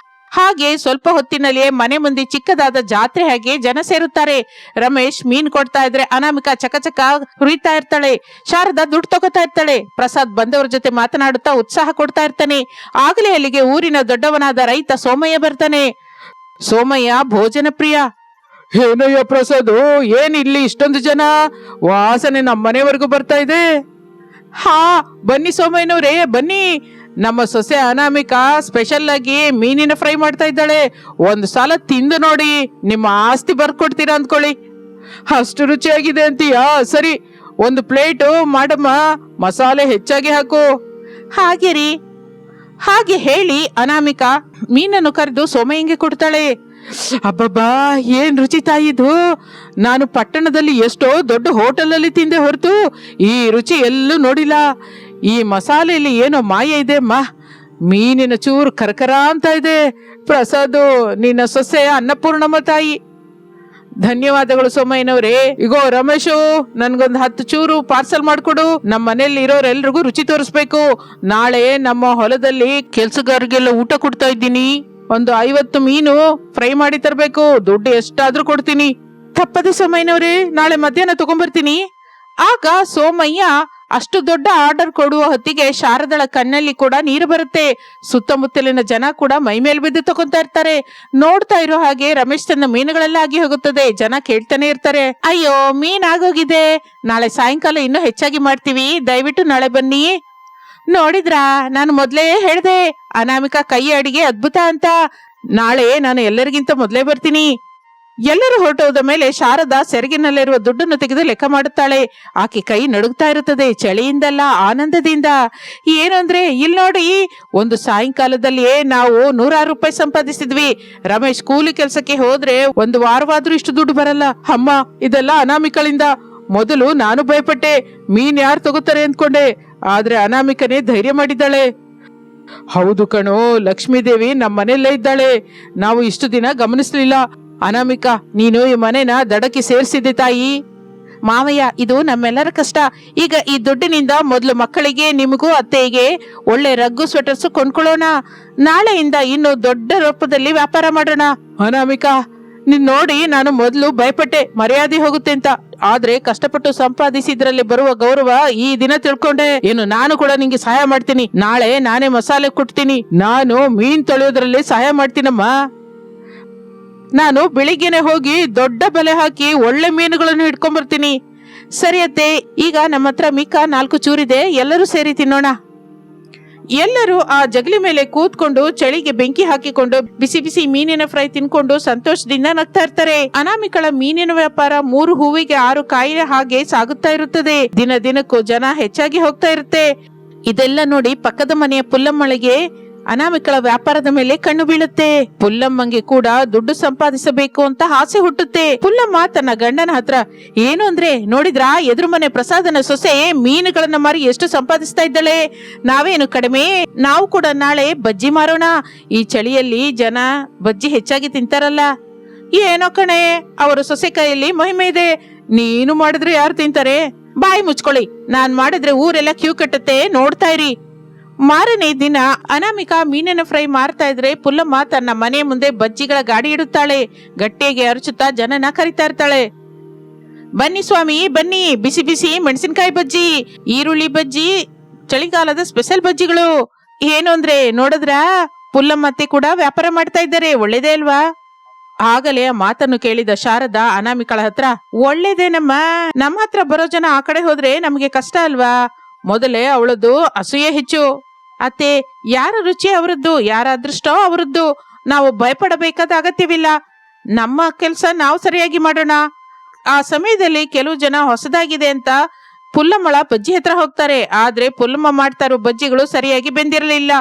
ಹಾಗೆ ಸ್ವಲ್ಪ ಹೊತ್ತಿನಲ್ಲಿಯೇ ಮನೆ ಮುಂದೆ ಚಿಕ್ಕದಾದ ಜಾತ್ರೆ ಹಾಗೆ ಜನ ಸೇರುತ್ತಾರೆ. ರಮೇಶ್ ಮೀನ್ ಕೊಡ್ತಾ ಇದ್ರೆ ಅನಾಮಿಕಾ ಚಕಚಕ ಹುರಿತಾ ಇರ್ತಾಳೆ. ಶಾರದಾ ದುಡ್ಡು ತಗೋತಾ ಇರ್ತಾಳೆ. ಪ್ರಸಾದ್ ಬಂದವರ ಜೊತೆ ಮಾತನಾಡುತ್ತಾ ಉತ್ಸಾಹ ಕೊಡ್ತಾ ಇರ್ತಾನೆ. ಆಗಲೇ ಅಲ್ಲಿಗೆ ಊರಿನ ದೊಡ್ಡವನಾದ ರೈತ ಸೋಮಯ್ಯ ಬರ್ತಾನೆ. ಸೋಮಯ್ಯ ಭೋಜನ ಪ್ರಿಯ. ಏನಯ್ಯ ಪ್ರಸಾದ್, ಏನ್ ಇಲ್ಲಿ ಇಷ್ಟೊಂದು ಜನ? ವಾಸನೆ ನಮ್ಮ ಮನೆವರೆಗೂ ಬರ್ತಾ ಇದೆ. ಹಾ, ಬನ್ನಿ ಸೋಮಯ್ಯನವ್ರೇ, ಬನ್ನಿ. ನಮ್ಮ ಸೊಸೆ ಅನಾಮಿಕಾ ಸ್ಪೆಷಲ್ ಆಗಿ ಮೀನಿನ ಫ್ರೈ ಮಾಡ್ತಾ ಇದ್ದಾಳೆ. ಒಂದು ಸಲ ತಿಂದು ನೋಡಿ, ನಿಮ್ಮ ಆಸ್ತಿ ಬರ್ಕೊಡ್ತೀರಾ ಅಂದ್ಕೊಳ್ಳಿ. ಅಷ್ಟು ರುಚಿಯಾಗಿದೆ ಅಂತೀಯಾ? ಸರಿ, ಒಂದು ಪ್ಲೇಟು ಮಾಡಮ್ಮ, ಮಸಾಲೆ ಹೆಚ್ಚಾಗಿ ಹಾಕು. ಹಾಗೆ ರೀ. ಹಾಗೆ ಹೇಳಿ ಅನಾಮಿಕಾ ಮೀನನ್ನು ಕರೆದು ಸೋಮಯ್ಯಂಗೆ ಕೊಡ್ತಾಳೆ. ಅಬ್ಬಬ್ಬಾ, ಏನ್ ರುಚಿ ತಾಯಿದು! ನಾನು ಪಟ್ಟಣದಲ್ಲಿ ಎಷ್ಟೋ ದೊಡ್ಡ ಹೋಟೆಲಲ್ಲಿ ತಿಂದೆ ಹೊರತು ಈ ರುಚಿ ಎಲ್ಲೂ ನೋಡಿಲ್ಲ. ಈ ಮಸಾಲೆಯಲ್ಲಿ ಏನೋ ಮಾಯ ಇದೆ ಅಮ್ಮ. ಮೀನಿನ ಚೂರು ಕರಕರ ಅಂತ ಇದೆ. ಪ್ರಸಾದು, ನಿನ್ನ ಸೊಸೆ ಅನ್ನಪೂರ್ಣಮ್ಮ ತಾಯಿ. ಧನ್ಯವಾದಗಳು ಸೋಮಯ್ಯನವರೇ. ಇಗೋ ರಮೇಶು, ನನ್ಗೊಂದು 10 ಚೂರು ಪಾರ್ಸಲ್ ಮಾಡ್ಕೊಡು. ನಮ್ಮ ಮನೇಲಿ ಇರೋರೆಲ್ರಿಗೂ ರುಚಿ ತೋರಿಸ್ಬೇಕು. ನಾಳೆ ನಮ್ಮ ಹೊಲದಲ್ಲಿ ಕೆಲ್ಸಗಾರರಿಗೆಲ್ಲ ಊಟ ಕೊಡ್ತಾ ಇದ್ದೀನಿ. ಒಂದು 50 ಮೀನು ಫ್ರೈ ಮಾಡಿ ತರಬೇಕು. ದುಡ್ಡು ಎಷ್ಟಾದ್ರೂ ಕೊಡ್ತೀನಿ. ತಪ್ಪದೆ ಸೋಮಯ್ಯನವ್ರೆ, ನಾಳೆ ಮಧ್ಯಾಹ್ನ ತಗೊಂಡ್ಬರ್ತೀನಿ. ಆಗ ಸೋಮಯ್ಯ ಅಷ್ಟು ದೊಡ್ಡ ಆರ್ಡರ್ ಕೊಡುವ ಹೊತ್ತಿಗೆ ಶಾರದಳ ಕಣ್ಣಲ್ಲಿ ಕೂಡ ನೀರು ಬರುತ್ತೆ. ಸುತ್ತಮುತ್ತಲಿನ ಜನ ಕೂಡ ಮೈ ಮೇಲ್ ಬಿದ್ದು ತಗೊಂತಾ ಇರ್ತಾರೆ. ನೋಡ್ತಾ ಇರೋ ಹಾಗೆ ರಮೇಶ್ ತನ್ನ ಮೀನುಗಳೆಲ್ಲ ಆಗಿ ಹೋಗುತ್ತದೆ. ಜನ ಕೇಳ್ತಾನೆ ಇರ್ತಾರೆ, ಅಯ್ಯೋ ಮೀನ್ ಆಗೋಗಿದೆ, ನಾಳೆ ಸಾಯಂಕಾಲ ಇನ್ನೂ ಹೆಚ್ಚಾಗಿ ಮಾಡ್ತೀವಿ, ದಯವಿಟ್ಟು ನಾಳೆ ಬನ್ನಿ. ನೋಡಿದ್ರಾ, ನಾನು ಮೊದ್ಲೇ ಹೇಳ್ದೆ ಅನಾಮಿಕಾ ಕೈ ಅಡಿಗೆ ಅದ್ಭುತ ಅಂತ. ನಾಳೆ ನಾನು ಎಲ್ಲರಿಗಿಂತ ಮೊದ್ಲೇ ಬರ್ತೀನಿ. ಎಲ್ಲರೂ ಹೊರಟೋದ ಮೇಲೆ ಶಾರದಾ ಸೆರಗಿನಲ್ಲಿರುವ ದುಡ್ಡನ್ನು ತೆಗೆದು ಲೆಕ್ಕ ಮಾಡುತ್ತಾಳೆ. ಆಕೆ ಕೈ ನಡುಗ್ತಾ ಇರುತ್ತದೆ, ಚಳಿಯಿಂದಲ್ಲ ಆನಂದದಿಂದ. ಏನು ಅಂದ್ರೆ, ಇಲ್ಲಿ ನೋಡಿ, ಒಂದು ಸಾಯಂಕಾಲದಲ್ಲಿಯೇ ನಾವು 100 ರೂಪಾಯಿ ಸಂಪಾದಿಸಿದ್ವಿ. ರಮೇಶ್ ಕೂಲಿ ಕೆಲಸಕ್ಕೆ ಹೋದ್ರೆ ಒಂದು ವಾರವಾದ್ರೂ ಇಷ್ಟು ದುಡ್ಡು ಬರಲ್ಲ. ಅಮ್ಮ, ಇದೆಲ್ಲ ಅನಾಮಿಕಳಿಂದ. ಮೊದಲು ನಾನು ಭಯಪಟ್ಟೆ, ಮೀನ್ ಯಾರು ತಗೋತಾರೆ ಅಂದ್ಕೊಂಡೆ, ಆದ್ರೆ ಅನಾಮಿಕನೇ ಧೈರ್ಯ ಮಾಡಿದ್ದಾಳೆ. ಹೌದು ಕಣೋ, ಲಕ್ಷ್ಮೀದೇವಿ ನಮ್ಮ ಮನೆಯಲ್ಲೇ ಇದ್ದಾಳೆ, ನಾವು ಇಷ್ಟು ದಿನ ಗಮನಿಸ್ಲಿಲ್ಲ. ಅನಾಮಿಕಾ, ನೀನು ಈ ಮನೆನ ದಡಕ್ಕೆ ಸೇರಿಸಿದ್ದೆ ತಾಯಿ. ಮಾವಯ್ಯ, ಇದು ನಮ್ಮೆಲ್ಲರ ಕಷ್ಟ. ಈಗ ಈ ದುಡ್ಡಿನಿಂದ ಮೊದಲು ಮಕ್ಕಳಿಗೆ, ನಿಮಗೂ ಅತ್ತೆಗೆ ಒಳ್ಳೆ ರಗ್ಗು ಸ್ವೆಟರ್ಸ್ ಕೊಂಡ್ಕೊಳ್ಳೋಣ. ನಾಳೆಯಿಂದ ಇನ್ನು ದೊಡ್ಡ ರೂಪದಲ್ಲಿ ವ್ಯಾಪಾರ ಮಾಡೋಣ. ಅನಾಮಿಕಾ, ನಿನ್ ನೋಡಿ ನಾನು ಮೊದಲು ಭಯಪಟ್ಟೆ, ಮರ್ಯಾದೆ ಹೋಗುತ್ತೆ ಅಂತ. ಆದ್ರೆ ಕಷ್ಟಪಟ್ಟು ಸಂಪಾದಿಸಿದ್ರಲ್ಲಿ ಬರುವ ಗೌರವ ಈ ದಿನ ತಿಳ್ಕೊಂಡೆ. ಏನು, ನಾನು ಕೂಡ ನಿಂಗೆ ಸಹಾಯ ಮಾಡ್ತೀನಿ. ನಾಳೆ ನಾನೇ ಮಸಾಲೆ ಕೊಡ್ತೀನಿ. ನಾನು ಮೀನ್ ತೊಳೆಯೋದ್ರಲ್ಲಿ ಸಹಾಯ ಮಾಡ್ತೀನಮ್ಮ. ನಾನು ಬೆಳಿಗ್ಗೆನೆ ಹೋಗಿ ದೊಡ್ಡ ಬೆಲೆ ಹಾಕಿ ಒಳ್ಳೆ ಮೀನುಗಳನ್ನು ಹಿಡ್ಕೊಂಡ್ ಬರ್ತೀನಿ. ಸರಿ ಅತ್ತೆ, ಈಗ ನಮ್ಮ ಹತ್ರ ಮಿಕ್ಕ 4 ಚೂರಿದೆ, ಎಲ್ಲರೂ ಸೇರಿ ತಿನ್ನೋಣ. ಎಲ್ಲರೂ ಆ ಜಗಲಿ ಮೇಲೆ ಕೂತ್ಕೊಂಡು ಚಳಿಗೆ ಬೆಂಕಿ ಹಾಕಿಕೊಂಡು ಬಿಸಿ ಬಿಸಿ ಮೀನಿನ ಫ್ರೈ ತಿನ್ಕೊಂಡು ಸಂತೋಷದಿಂದ ನಗ್ತಾ ಇರ್ತಾರೆ. ಅನಾಮಿಕಳ ಮೀನಿನ ವ್ಯಾಪಾರ 3 ಹೂವಿಗೆ 6 ಕಾಯಿಯ ಹಾಗೆ ಸಾಗುತ್ತಾ ಇರುತ್ತದೆ. ದಿನ ದಿನಕ್ಕೂ ಜನ ಹೆಚ್ಚಾಗಿ ಹೋಗ್ತಾ ಇರುತ್ತೆ. ಇದೆಲ್ಲ ನೋಡಿ ಪಕ್ಕದ ಮನೆಯ ಪುಲ್ಲಮ್ಮಳಿಗೆ ಅನಾಮಿಕಳ ವ್ಯಾಪಾರದ ಮೇಲೆ ಕಣ್ಣು ಬೀಳುತ್ತೆ. ಪುಲ್ಲಮ್ಮಂಗೆ ಕೂಡ ದುಡ್ಡು ಸಂಪಾದಿಸಬೇಕು ಅಂತ ಆಸೆ ಹುಟ್ಟುತ್ತೆ. ಪುಲ್ಲಮ್ಮ ತನ್ನ ಗಂಡನ ಹತ್ರ, ಏನು ಅಂದ್ರೆ, ನೋಡಿದ್ರಾ, ಎದುರು ಮನೆ ಪ್ರಸಾದನ ಸೊಸೆ ಮೀನುಗಳನ್ನ ಮಾರಿ ಎಷ್ಟು ಸಂಪಾದಿಸ್ತಾ ಇದ್ದಾಳೆ, ನಾವೇನು ಕಡಿಮೆ, ನಾವು ಕೂಡ ನಾಳೆ ಬಜ್ಜಿ ಮಾರೋಣ. ಈ ಚಳಿಯಲ್ಲಿ ಜನ ಬಜ್ಜಿ ಹೆಚ್ಚಾಗಿ ತಿಂತಾರಲ್ಲ. ಏನೋ ಕಣೆ, ಅವರ ಸೊಸೆ ಕೈಯಲ್ಲಿ ಮಹಿಮೆ ಇದೆ, ನೀನು ಮಾಡಿದ್ರೆ ಯಾರು ತಿಂತಾರೆ? ಬಾಯಿ ಮುಚ್ಕೊಳ್ಳಿ, ನಾನ್ ಮಾಡಿದ್ರೆ ಊರೆಲ್ಲ ಕ್ಯೂ ಕಟ್ಟುತ್ತೆ, ನೋಡ್ತಾ ಇರಿ. ಮಾರನೇ ದಿನ ಅನಾಮಿಕಾ ಮೀನಿನ ಫ್ರೈ ಮಾರ್ತಾ ಇದ್ರೆ ಪುಲ್ಲಮ್ಮ ತನ್ನ ಮನೆ ಮುಂದೆ ಬಜ್ಜಿಗಳ ಗಾಡಿ ಇಡುತ್ತಾಳೆ. ಗಟ್ಟಿಗೆ ಅರಚುತ್ತಾ ಜನನ ಕರಿತಾ ಇರ್ತಾಳೆ. ಬನ್ನಿ ಸ್ವಾಮಿ ಬನ್ನಿ, ಬಿಸಿ ಬಿಸಿ ಮೆಣಸಿನಕಾಯಿ ಬಜ್ಜಿ, ಈರುಳ್ಳಿ ಬಜ್ಜಿ, ಚಳಿಗಾಲದ ಸ್ಪೆಷಲ್ ಬಜ್ಜಿಗಳು. ಏನು ಅಂದ್ರೆ, ನೋಡಿದ್ರ, ಪುಲ್ಲಮ್ಮತ್ತೆ ಕೂಡ ವ್ಯಾಪಾರ ಮಾಡ್ತಾ ಇದ್ದಾರೆ, ಒಳ್ಳೇದೇ ಅಲ್ವಾ? ಆಗಲೇ ಆ ಮಾತನ್ನು ಕೇಳಿದ ಶಾರದಾ ಅನಾಮಿಕಳ ಹತ್ರ, ಒಳ್ಳೇದೇನಮ್ಮ, ನಮ್ಮ ಹತ್ರ ಬರೋ ಜನ ಆ ಕಡೆ ಹೋದ್ರೆ ನಮ್ಗೆ ಕಷ್ಟ ಅಲ್ವಾ? ಮೊದಲೇ ಅವಳದು ಅಸೂಯೆ ಹೆಚ್ಚು. ಅತ್ತೆ, ಯಾರ ರುಚಿ ಅವರದ್ದು, ಯಾರ ಅದೃಷ್ಟ ಅವರದ್ದು, ನಾವು ಭಯಪಡಬೇಕಾದ ಅಗತ್ಯವಿಲ್ಲ. ನಮ್ಮ ಕೆಲಸ ನಾವು ಸರಿಯಾಗಿ ಮಾಡೋಣ. ಆ ಸಮಯದಲ್ಲಿ ಕೆಲವು ಜನ ಹೊಸದಾಗಿದೆ ಅಂತ ಪುಲ್ಲಮ್ಮಳ ಬಜ್ಜಿ ಹತ್ರ ಹೋಗ್ತಾರೆ. ಆದ್ರೆ ಪುಲ್ಲಮ್ಮ ಮಾಡ್ತಾ ಇರೋ ಬಜ್ಜಿಗಳು ಸರಿಯಾಗಿ ಬೆಂದಿರಲಿಲ್ಲ,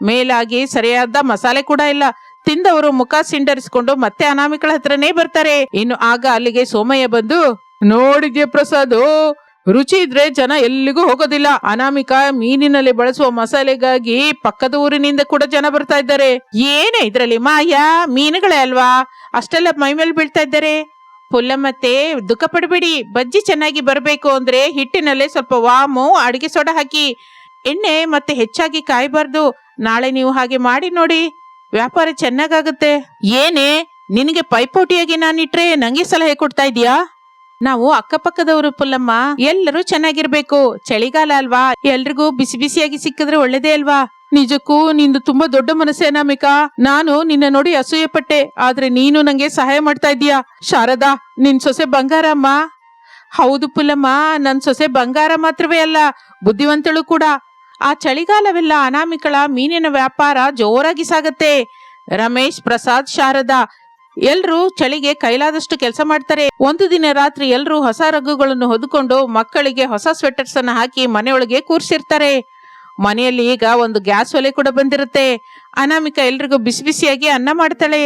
ಮೇಲಾಗಿ ಸರಿಯಾದ ಮಸಾಲೆ ಕೂಡ ಇಲ್ಲ. ತಿಂದವರು ಮುಖ ಸಿಂಡರಿಸಿಕೊಂಡು ಮತ್ತೆ ಅನಾಮಿಕಳ ಹತ್ರನೇ ಬರ್ತಾರೆ. ಇನ್ನು ಆಗ ಅಲ್ಲಿಗೆ ಸೋಮಯ್ಯ ಬಂದು, ನೋಡಿದ್ಯ ಪ್ರಸಾದ್, ರುಚಿ ಇದ್ರೆ ಜನ ಎಲ್ಲಿಗೂ ಹೋಗೋದಿಲ್ಲ. ಅನಾಮಿಕಾ ಮೀನಿನಲ್ಲಿ ಬಳಸುವ ಮಸಾಲೆಗಾಗಿ ಪಕ್ಕದ ಊರಿನಿಂದ ಕೂಡ ಜನ ಬರ್ತಾ ಇದ್ದಾರೆ. ಏನೇ ಇದ್ರಲ್ಲಿ ಮಾಯಾ, ಮೀನುಗಳೇ ಅಲ್ವಾ, ಅಷ್ಟೆಲ್ಲ ಮೈ ಮೇಲೆ ಬೀಳ್ತಾ ಇದ್ದಾರೆ. ಪುಲ್ಲಮ್ಮತ್ತೆ, ದುಃಖ ಪಡಬೇಡಿ, ಬಜ್ಜಿ ಚೆನ್ನಾಗಿ ಬರಬೇಕು ಅಂದ್ರೆ ಹಿಟ್ಟಿನಲ್ಲೇ ಸ್ವಲ್ಪ ವಾಮು, ಅಡಿಗೆ ಸೋಡಾ ಹಾಕಿ. ಎಣ್ಣೆ ಮತ್ತೆ ಹೆಚ್ಚಾಗಿ ಕಾಯಬಾರ್ದು. ನಾಳೆ ನೀವು ಹಾಗೆ ಮಾಡಿ ನೋಡಿ, ವ್ಯಾಪಾರ ಚೆನ್ನಾಗಾಗುತ್ತೆ. ಏನೇ, ನಿನಗೆ ಪೈಪೋಟಿಯಾಗಿ ನಾನಿಟ್ರೆ ನಂಗೆ ಸಲಹೆ ಕೊಡ್ತಾ ಇದೀಯಾ? ನಾವು ಅಕ್ಕಪಕ್ಕದವರು ಪುಲ್ಲಮ್ಮ, ಎಲ್ಲರೂ ಚೆನ್ನಾಗಿರ್ಬೇಕು. ಚಳಿಗಾಲ ಅಲ್ವಾ, ಎಲ್ರಿಗೂ ಬಿಸಿ ಬಿಸಿಯಾಗಿ ಸಿಕ್ಕಿದ್ರೆ ಒಳ್ಳೇದೇ ಅಲ್ವಾ? ನಿಜಕ್ಕೂ ನಿಂದು ತುಂಬಾ ದೊಡ್ಡ ಮನಸ್ಸೇ ಅನಾಮಿಕಾ. ನಾನು ನಿನ್ನ ನೋಡಿ ಅಸೂಯೆ ಪಟ್ಟೆ, ಆದ್ರೆ ನೀನು ನಂಗೆ ಸಹಾಯ ಮಾಡ್ತಾ ಇದೀಯಾ. ಶಾರದಾ, ನಿನ್ ಸೊಸೆ ಬಂಗಾರ ಅಮ್ಮ. ಹೌದು ಪುಲ್ಲಮ್ಮ, ನನ್ ಸೊಸೆ ಬಂಗಾರ ಮಾತ್ರವೇ ಅಲ್ಲ, ಬುದ್ಧಿವಂತಳು ಕೂಡ. ಆ ಚಳಿಗಾಲವೆಲ್ಲ ಅನಾಮಿಕಳ ಮೀನಿನ ವ್ಯಾಪಾರ ಜೋರಾಗಿ ಸಾಗತ್ತೆ. ರಮೇಶ್, ಪ್ರಸಾದ್, ಶಾರದಾ ಎಲ್ರೂ ಚಳಿಗೆ ಕೈಲಾದಷ್ಟು ಕೆಲಸ ಮಾಡ್ತಾರೆ. ಒಂದು ದಿನ ರಾತ್ರಿ ಎಲ್ರೂ ಹೊಸ ರಗ್ಗುಗಳನ್ನು ಹೊದ್ಕೊಂಡು ಮಕ್ಕಳಿಗೆ ಹೊಸ ಸ್ವೆಟರ್ಸ್ ಅನ್ನ ಹಾಕಿ ಮನೆಯೊಳಗೆ ಕೂರ್ಸಿರ್ತಾರೆ. ಮನೆಯಲ್ಲಿ ಈಗ ಒಂದು ಗ್ಯಾಸ್ ಒಲೆ ಕೂಡ ಬಂದಿರುತ್ತೆ. ಅನಾಮಿಕಾ ಎಲ್ರಿಗೂ ಬಿಸಿ ಬಿಸಿಯಾಗಿ ಅನ್ನ ಮಾಡ್ತಾಳೆ.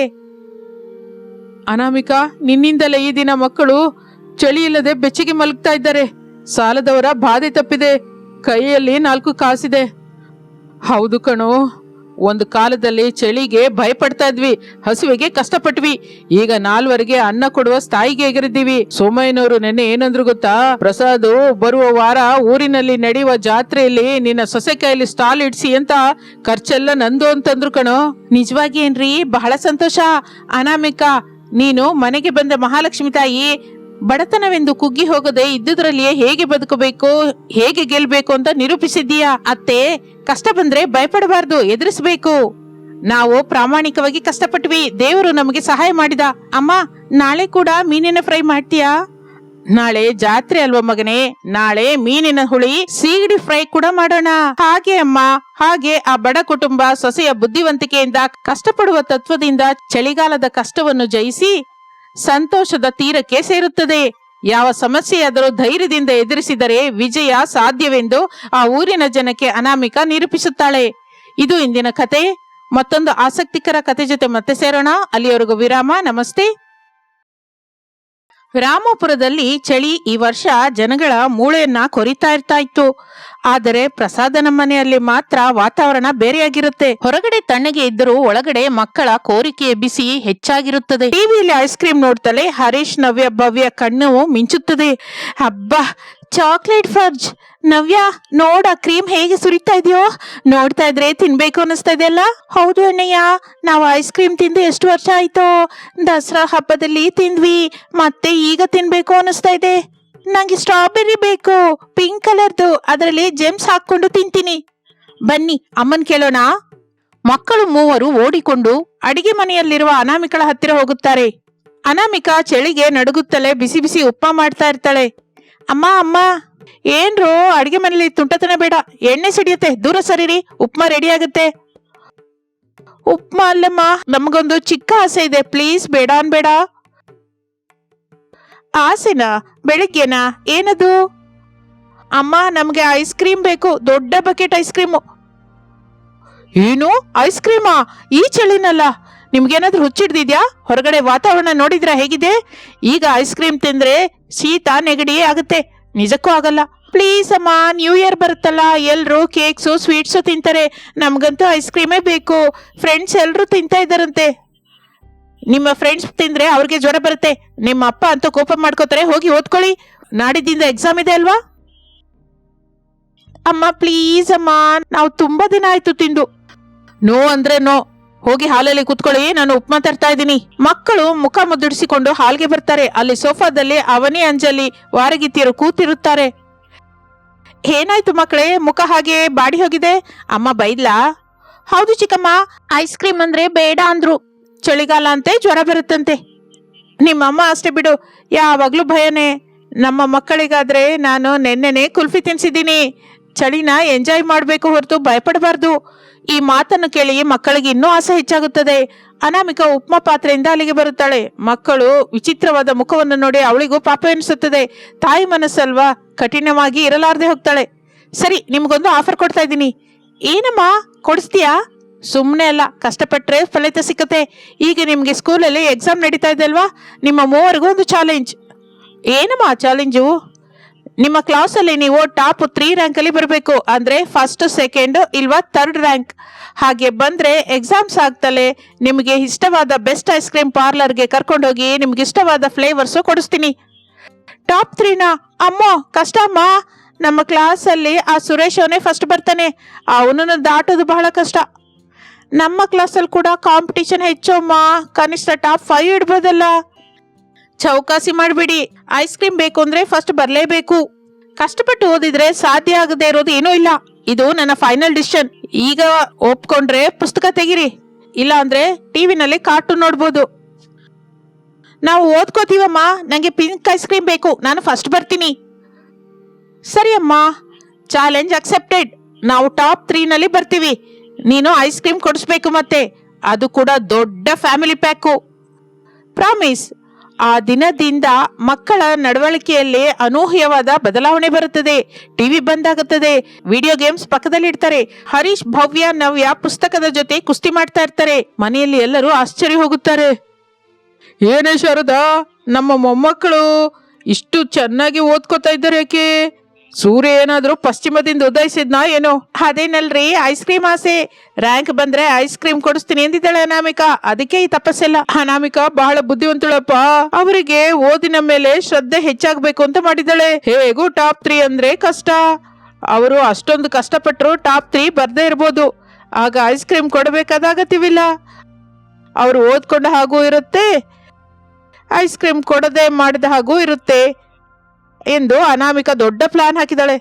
ಅನಾಮಿಕಾ, ನಿನ್ನಿಂದಲೇ ಈ ದಿನ ಮಕ್ಕಳು ಚಳಿ ಇಲ್ಲದೆ ಬೆಚ್ಚಗೆ ಮಲಗ್ತಾ ಇದ್ದಾರೆ. ಸಾಲದವರ ಬಾಧೆ ತಪ್ಪಿದೆ, ಕೈಯಲ್ಲಿ 4 ಕಾಸಿದೆ. ಹೌದು ಕಣೋ, ಒಂದು ಕಾಲದಲ್ಲಿ ಚಳಿಗೆ ಭಯಪಡ್ತಾ ಇದ್ವಿ, ಹಸುವಿಗೆ ಕಷ್ಟಪಟ್ವಿ. ಈಗ 4ವರೆಗೆ ಅನ್ನ ಕೊಡುವ ಸ್ಥಾಯಿಗೆ ಎಗರಿದ್ದೀವಿ. ಸೋಮಯ್ಯನವರು ನೆನ್ನೆ ಏನಂದ್ರು ಗೊತ್ತಾ? ಪ್ರಸಾದ್, ಬರುವ ವಾರ ಊರಿನಲ್ಲಿ ನಡೆಯುವ ಜಾತ್ರೆಯಲ್ಲಿ ನಿನ್ನ ಸೊಸೆ ಕೈಯಲ್ಲಿ ಸ್ಟಾಲ್ ಇಡ್ಸಿ ಅಂತ, ಖರ್ಚೆಲ್ಲ ನಂದು ಅಂತಂದ್ರು ಕಣೋ. ನಿಜವಾಗಿ ಏನ್ರಿ, ಬಹಳ ಸಂತೋಷ. ಅನಾಮಿಕಾ, ನೀನು ಮನೆಗೆ ಬಂದ ಮಹಾಲಕ್ಷ್ಮಿ ತಾಯಿ, ಬಡತನವೆಂದು ಕುಗ್ಗಿ ಹೋಗದೆ ಇದ್ದುದರಲ್ಲಿಯೇ ಹೇಗೆ ಬದುಕಬೇಕು, ಹೇಗೆ ಗೆಲ್ಬೇಕು ಅಂತ ನಿರೂಪಿಸಿದ್ದೀಯಾ. ಅತ್ತೆ, ಕಷ್ಟ ಬಂದ್ರೆ ಭಯಪಡಬಾರ್ದು, ಎದುರಿಸಬೇಕು. ನಾವು ಪ್ರಾಮಾಣಿಕವಾಗಿ ಕಷ್ಟಪಟ್ವಿ, ದೇವರು ನಮಗೆ ಸಹಾಯ ಮಾಡಿದ. ಅಮ್ಮ, ನಾಳೆ ಕೂಡ ಮೀನಿನ ಫ್ರೈ ಮಾಡ್ತೀಯಾ? ನಾಳೆ ಜಾತ್ರೆ ಅಲ್ವಾ ಮಗನೇ, ನಾಳೆ ಮೀನಿನ ಹುಳಿ ಸೀಗಡಿ ಫ್ರೈ ಕೂಡ ಮಾಡೋಣ. ಹಾಗೆ ಅಮ್ಮ, ಹಾಗೆ ಆ ಬಡ ಕುಟುಂಬ ಸೊಸೆಯ ಬುದ್ಧಿವಂತಿಕೆಯಿಂದ, ಕಷ್ಟಪಡುವ ತತ್ವದಿಂದ ಚಳಿಗಾಲದ ಕಷ್ಟವನ್ನು ಜಯಿಸಿ ಸಂತೋಷದ ತೀರಕ್ಕೆ ಸೇರುತ್ತದೆ. ಯಾವ ಸಮಸ್ಯೆಯಾದರೂ ಧೈರ್ಯದಿಂದ ಎದುರಿಸಿದರೆ ವಿಜಯ ಸಾಧ್ಯವೆಂದು ಆ ಊರಿನ ಜನಕ್ಕೆ ಅನಾಮಿಕಾ ನಿರೂಪಿಸುತ್ತಾಳೆ. ಇದು ಇಂದಿನ ಕತೆ. ಮತ್ತೊಂದು ಆಸಕ್ತಿಕರ ಕತೆ ಜೊತೆ ಮತ್ತೆ ಸೇರೋಣ. ಅಲ್ಲಿಯವರೆಗೂ ವಿರಾಮ. ನಮಸ್ತೆ. ರಾಮಪುರದಲ್ಲಿ ಚಳಿ ಈ ವರ್ಷ ಜನಗಳ ಮೂಳೆಯನ್ನ ಕೊರಿತಾ ಇತ್ತು. ಆದರೆ ಪ್ರಸಾದನ ಮನೆಯಲ್ಲಿ ಮಾತ್ರ ವಾತಾವರಣ ಬೇರೆಯಾಗಿರುತ್ತೆ. ಹೊರಗಡೆ ತಣ್ಣಗೆ ಇದ್ದರೂ ಒಳಗಡೆ ಮಕ್ಕಳ ಕೋರಿಕೆಯ ಬಿಸಿ ಹೆಚ್ಚಾಗಿರುತ್ತದೆ. ಟಿವಿಯಲ್ಲಿ ಐಸ್ ಕ್ರೀಮ್ ನೋಡ್ತಲೇ ಹರೀಶ್, ನವ್ಯ, ಭವ್ಯ ಕಣ್ಣು ಮಿಂಚುತ್ತದೆ. ಹಬ್ಬ, ಚಾಕ್ಲೇಟ್ ಫರ್ಜ್. ನವ್ಯ, ನೋಡ ಕ್ರೀಮ್ ಹೇಗೆ ಸುರಿತಾ ಇದೆಯೋ, ನೋಡ್ತಾ ಇದ್ರೆ ತಿನ್ಬೇಕು ಅನಿಸ್ತಾ ಇದೆಯಲ್ಲ. ಹೌದು ಅಣ್ಣಯ್ಯ, ನಾವು ಐಸ್ ಕ್ರೀಮ್ ತಿಂದು ಎಷ್ಟು ವರ್ಷ ಆಯ್ತೋ. ದಸರಾ ಹಬ್ಬದಲ್ಲಿ ತಿಂದ್ವಿ, ಮತ್ತೆ ಈಗ ತಿನ್ಬೇಕು ಅನಿಸ್ತಾ ಇದೆ. ನಂಗೆ ಸ್ಟ್ರಾಬೆರಿ ಬೇಕು, ಪಿಂಕ್ ಕಲರ್ದು, ಅದರಲ್ಲಿ ಜೆಮ್ಸ್ ಹಾಕೊಂಡು ತಿಂತೀನಿ. ಬನ್ನಿ ಅಮ್ಮನ್ ಕೇಳೋಣ. ಮಕ್ಕಳು ಮೂವರು ಓಡಿಕೊಂಡು ಅಡಿಗೆ ಮನೆಯಲ್ಲಿರುವ ಅನಾಮಿಕಳ ಹತ್ತಿರ ಹೋಗುತ್ತಾರೆ. ಅನಾಮಿಕಾ ಚಳಿಗೆ ನಡುಗುತ್ತಲೇ ಬಿಸಿ ಬಿಸಿ ಉಪ್ಮಾ ಮಾಡ್ತಾ ಇರ್ತಾಳೆ. ಅಮ್ಮ ಅಮ್ಮ, ಏನ್ರು ಅಡಿಗೆ ಮನೇಲಿ ತುಂಟತನ ಬೇಡ, ಎಣ್ಣೆ ಸಿಡಿಯುತ್ತೆ, ದೂರ ಸರಿರಿ, ಉಪ್ಮಾ ರೆಡಿ ಆಗುತ್ತೆ. ಉಪ್ಮಾ ಅಲ್ಲಮ್ಮ, ನಮಗೊಂದು ಚಿಕ್ಕ ಆಸೆ ಇದೆ, ಪ್ಲೀಸ್, ಬೇಡ ಅನ್ಬೇಡ. ಆಸೆನಾ? ಬೆಳಿಗ್ಗೆನಾ? ಏನದು? ಅಮ್ಮ, ನಮ್ಗೆ ಐಸ್ ಕ್ರೀಮ್ ಬೇಕು, ದೊಡ್ಡ ಬಕೆಟ್ ಐಸ್ ಕ್ರೀಮು. ಏನು ಐಸ್ ಕ್ರೀಮಾ? ಈ ಚಳಿನಲ್ಲ. ನಿಮ್ಗೇನಾದ್ರೂ ಹುಚ್ಚಿಡ್ದಿದ್ಯಾ? ಹೊರಗಡೆ ವಾತಾವರಣ ನೋಡಿದ್ರ ಹೇಗಿದೆ? ಈಗ ಐಸ್ ಕ್ರೀಮ್ ತಿಂದ್ರೆ ಶೀತ ನೆಗಡಿ ಆಗುತ್ತೆ. ನಿಜಕ್ಕೂ ಆಗಲ್ಲ. ಪ್ಲೀಸ್ ಅಮ್ಮ, ನ್ಯೂ ಇಯರ್ ಬರುತ್ತಲ್ಲ, ಎಲ್ರು ಕೇಕ್ಸು ಸ್ವೀಟ್ಸು ತಿಂತಾರೆ, ನಮ್ಗಂತೂ ಐಸ್ ಕ್ರೀಮೇ ಬೇಕು. ಫ್ರೆಂಡ್ಸ್ ಎಲ್ರು ತಿಂತಾ ಇದ್ದಾರಂತೆ. ನಿಮ್ಮ ಫ್ರೆಂಡ್ಸ್ ತಿಂದ್ರೆ ಅವ್ರಿಗೆ ಜ್ವರ ಬರುತ್ತೆ, ನಿಮ್ಮ ಅಪ್ಪ ಅಂತೂ ಕೋಪ ಮಾಡ್ಕೋತಾರೆ. ಹೋಗಿ ಓದ್ಕೊಳ್ಳಿ, ನಾಡಿದ್ದಿಂದ ಎಕ್ಸಾಮ್ ಇದೆ ಅಲ್ವಾ. ಅಮ್ಮ ಪ್ಲೀಸ್ ಅಮ್ಮ, ನಾವು ತುಂಬಾ ದಿನ ಆಯ್ತು ತಿಂದು. ನೋ ಅಂದ್ರೆ ನೋ. ಹೋಗಿ ಹಾಲಲ್ಲಿ ಕೂತ್ಕೊಳ್ಳಿ, ನಾನು ಉಪ್ಮಾ ತರ್ತಾ ಇದ್ದೀನಿ. ಮಕ್ಕಳು ಮುಖ ಮುದ್ದಿಡಿಸಿಕೊಂಡು ಹಾಲ್ಗೆ ಬರ್ತಾರೆ. ಅಲ್ಲಿ ಸೋಫಾದಲ್ಲಿ ಅವನಿ, ಅಂಜಲಿ, ವಾರಗಿತ್ತಿಯರು ಕೂತಿರುತ್ತಾರೆ. ಏನಾಯ್ತು ಮಕ್ಕಳೇ, ಮುಖ ಹಾಗೆ ಬಾಡಿ ಹೋಗಿದೆ? ಅಮ್ಮ ಬೈದ್ಲಾ? ಹೌದು ಚಿಕ್ಕಮ್ಮ, ಐಸ್ ಕ್ರೀಮ್ ಅಂದ್ರೆ ಬೇಡ ಅಂದ್ರು. ಚಳಿಗಾಲ ಅಂತೆ, ಜ್ವರ ಬರುತ್ತಂತೆ. ನಿಮ್ಮಮ್ಮ ಅಷ್ಟೇ ಬಿಡು, ಯಾವಾಗ್ಲೂ ಭಯನೇ. ನಮ್ಮ ಮಕ್ಕಳಿಗಾದ್ರೆ ನಾನು ನೆನ್ನೆನೆ ಕುಲ್ಫಿ ತಿನ್ಸಿದ್ದೀನಿ. ಚಳಿನ ಎಂಜಾಯ್ ಮಾಡಬೇಕು ಹೊರತು ಭಯಪಡಬಾರ್ದು. ಈ ಮಾತನ್ನು ಕೇಳಿ ಮಕ್ಕಳಿಗೆ ಇನ್ನೂ ಆಸೆ ಹೆಚ್ಚಾಗುತ್ತದೆ. ಅನಾಮಿಕಾ ಉಪ್ಮಾ ಪಾತ್ರೆಯಿಂದ ಅಲ್ಲಿಗೆ ಬರುತ್ತಾಳೆ. ಮಕ್ಕಳು ವಿಚಿತ್ರವಾದ ಮುಖವನ್ನು ನೋಡಿ ಅವಳಿಗೂ ಪಾಪ ಎನಿಸುತ್ತದೆ. ತಾಯಿ ಮನಸ್ಸಲ್ವಾ, ಕಠಿಣವಾಗಿ ಇರಲಾರದೆ ಹೋಗ್ತಾಳೆ. ಸರಿ, ನಿಮ್ಗೊಂದು ಆಫರ್ ಕೊಡ್ತಾ ಇದ್ದೀನಿ. ಏನಮ್ಮ, ಕೊಡಿಸ್ತೀಯಾ? ಸುಮ್ಮನೆ ಅಲ್ಲ, ಕಷ್ಟಪಟ್ಟರೆ ಫಲಿತ ಸಿಕ್ಕತ್ತೆ. ಈಗ ನಿಮ್ಗೆ ಸ್ಕೂಲಲ್ಲಿ ಎಕ್ಸಾಮ್ ನಡೀತಾ ಇದೆ ಅಲ್ವಾ, ನಿಮ್ಮ ಮೂವರಿಗೂ ಒಂದು ಚಾಲೆಂಜ್. ಏನಮ್ಮ ಚಾಲೆಂಜು? ನಿಮ್ಮ ಕ್ಲಾಸಲ್ಲಿ ನೀವು ಟಾಪ್ 3 ರ್ಯಾಂಕಲ್ಲಿ ಬರಬೇಕು. ಅಂದ್ರೆ ಫಸ್ಟ್, ಸೆಕೆಂಡ್ ಇಲ್ವಾ ಥರ್ಡ್ ರ್ಯಾಂಕ್. ಹಾಗೆ ಬಂದ್ರೆ ಎಕ್ಸಾಮ್ಸ್ ಆಗ್ತಲೇ ನಿಮಗೆ ಇಷ್ಟವಾದ ಬೆಸ್ಟ್ ಐಸ್ ಕ್ರೀಮ್ ಪಾರ್ಲರ್ಗೆ ಕರ್ಕೊಂಡೋಗಿ ನಿಮ್ಗೆ ಇಷ್ಟವಾದ ಫ್ಲೇವರ್ಸು ಕೊಡಿಸ್ತೀನಿ. ಟಾಪ್ 3ನಾ? ಅಮ್ಮೋ ಕಷ್ಟ ಅಮ್ಮ. ನಮ್ಮ ಕ್ಲಾಸಲ್ಲಿ ಆ ಸುರೇಶ್ ಅವನೇ ಫಸ್ಟ್ ಬರ್ತಾನೆ, ಅವನನ್ನು ದಾಟೋದು ಬಹಳ ಕಷ್ಟ. ನಮ್ಮ ಕ್ಲಾಸಲ್ಲಿ ಕೂಡ ಕಾಂಪಿಟಿಷನ್ ಹೆಚ್ಚು ಅಮ್ಮ, ಕನಿಷ್ಠ ಟಾಪ್ 5 ಇಡ್ಬೋದಲ್ಲ. ಚೌಕಾಸಿ ಮಾಡಬೇಡಿ, ಐಸ್ ಕ್ರೀಮ್ ಬೇಕು ಅಂದ್ರೆ ಫಸ್ಟ್ ಬರಲೇಬೇಕು. ಕಷ್ಟಪಟ್ಟು ಓದಿದ್ರೆ ಸಾಧ್ಯ ಆಗದೆ ಇರೋದು ಏನೂ ಇಲ್ಲ. ಇದು ನನ್ನ ಫೈನಲ್ ಡಿಸಿಷನ್. ಈಗ ಒಪ್ಕೊಂಡ್ರೆ ಪುಸ್ತಕ ತೆಗಿರಿ, ಇಲ್ಲ ಅಂದ್ರೆ ಟಿವಿನಲ್ಲಿ ಕಾರ್ಟೂನ್ ನೋಡ್ಬೋದು. ನಾವು ಓದ್ಕೋತೀವಮ್ಮ, ನಂಗೆ ಪಿಂಕ್ ಐಸ್ ಕ್ರೀಮ್ ಬೇಕು, ನಾನು ಫಸ್ಟ್ ಬರ್ತೀನಿ. ಸರಿ ಅಮ್ಮ, ಚಾಲೆಂಜ್ ಅಕ್ಸೆಪ್ಟೆಡ್. ನಾವು ಟಾಪ್ 3ನಲ್ಲಿ ಬರ್ತೀವಿ. ನೀನು ಐಸ್ ಕ್ರೀಮ್ ಕೊಡಿಸ್ಬೇಕು, ಮತ್ತೆ ಅದು ಕೂಡ ದೊಡ್ಡ ಫ್ಯಾಮಿಲಿ ಪ್ಯಾಕು. ಪ್ರಾಮಿಸ್. ಆ ದಿನದಿಂದ ಮಕ್ಕಳ ನಡವಳಿಕೆಯಲ್ಲಿ ಅನೂಹ್ಯವಾದ ಬದಲಾವಣೆ ಬರುತ್ತದೆ. ಟಿವಿ ಬಂದಾಗುತ್ತದೆ, ವಿಡಿಯೋ ಗೇಮ್ಸ್ ಪಕ್ಕದಲ್ಲಿ ಇಡ್ತಾರೆ. ಹರೀಶ್, ಭವ್ಯ, ನವ್ಯ ಪುಸ್ತಕದ ಜೊತೆ ಕುಸ್ತಿ ಮಾಡ್ತಾ ಇರ್ತಾರೆ. ಮನೆಯಲ್ಲಿ ಎಲ್ಲರೂ ಆಶ್ಚರ್ಯ ಹೋಗುತ್ತಾರೆ. ಏನೇ ಶಾರದಾ, ನಮ್ಮ ಮೊಮ್ಮಕ್ಕಳು ಇಷ್ಟು ಚೆನ್ನಾಗಿ ಓದ್ಕೋತಾ ಇದ್ದಾರೆ ಯಾಕೆ? ಸೂರ್ಯ ಏನಾದ್ರೂ ಪಶ್ಚಿಮದಿಂದ ಉದಯಿಸಿದ್ನಾ ಏನೋ? ಅದೇನಲ್ರಿ, ಐಸ್ ಕ್ರೀಮ್ ಆಸೆ. ರ್ಯಾಂಕ್ ಬಂದ್ರೆ ಐಸ್ ಕ್ರೀಮ್ ಕೊಡಿಸ್ತೀನಿ ಎಂದಿದ್ದಾಳೆ ಅನಾಮಿಕಾ. ಅದಕ್ಕೆ ಈ ತಪಸ್ಸೆಲ್ಲ. ಅನಾಮಿಕಾ ಬಹಳ ಬುದ್ಧಿವಂತಳಪ್ಪ. ಅವರಿಗೆ ಓದಿನ ಮೇಲೆ ಶ್ರದ್ಧೆ ಹೆಚ್ಚಾಗ್ಬೇಕು ಅಂತ ಮಾಡಿದ್ದಾಳೆ. ಹೇಗೂ ಟಾಪ್ 3 ಅಂದ್ರೆ ಕಷ್ಟ. ಅವರು ಅಷ್ಟೊಂದು ಕಷ್ಟಪಟ್ಟರು ಟಾಪ್ 3 ಬರ್ದೇ ಇರ್ಬೋದು. ಆಗ ಐಸ್ ಕ್ರೀಮ್ ಕೊಡಬೇಕಾದ ಅಗತ್ಯವಿಲ್ಲ. ಅವರು ಓದ್ಕೊಂಡ ಹಾಗೂ ಇರುತ್ತೆ, ಐಸ್ ಕ್ರೀಮ್ ಕೊಡದೆ ಮಾಡಿದ ಹಾಗೂ ಇರುತ್ತೆ ಎಂದು ಅನಾಮಿಕಾ ದೊಡ್ಡ ಪ್ಲಾನ್ ಹಾಕಿದಾಳೆ.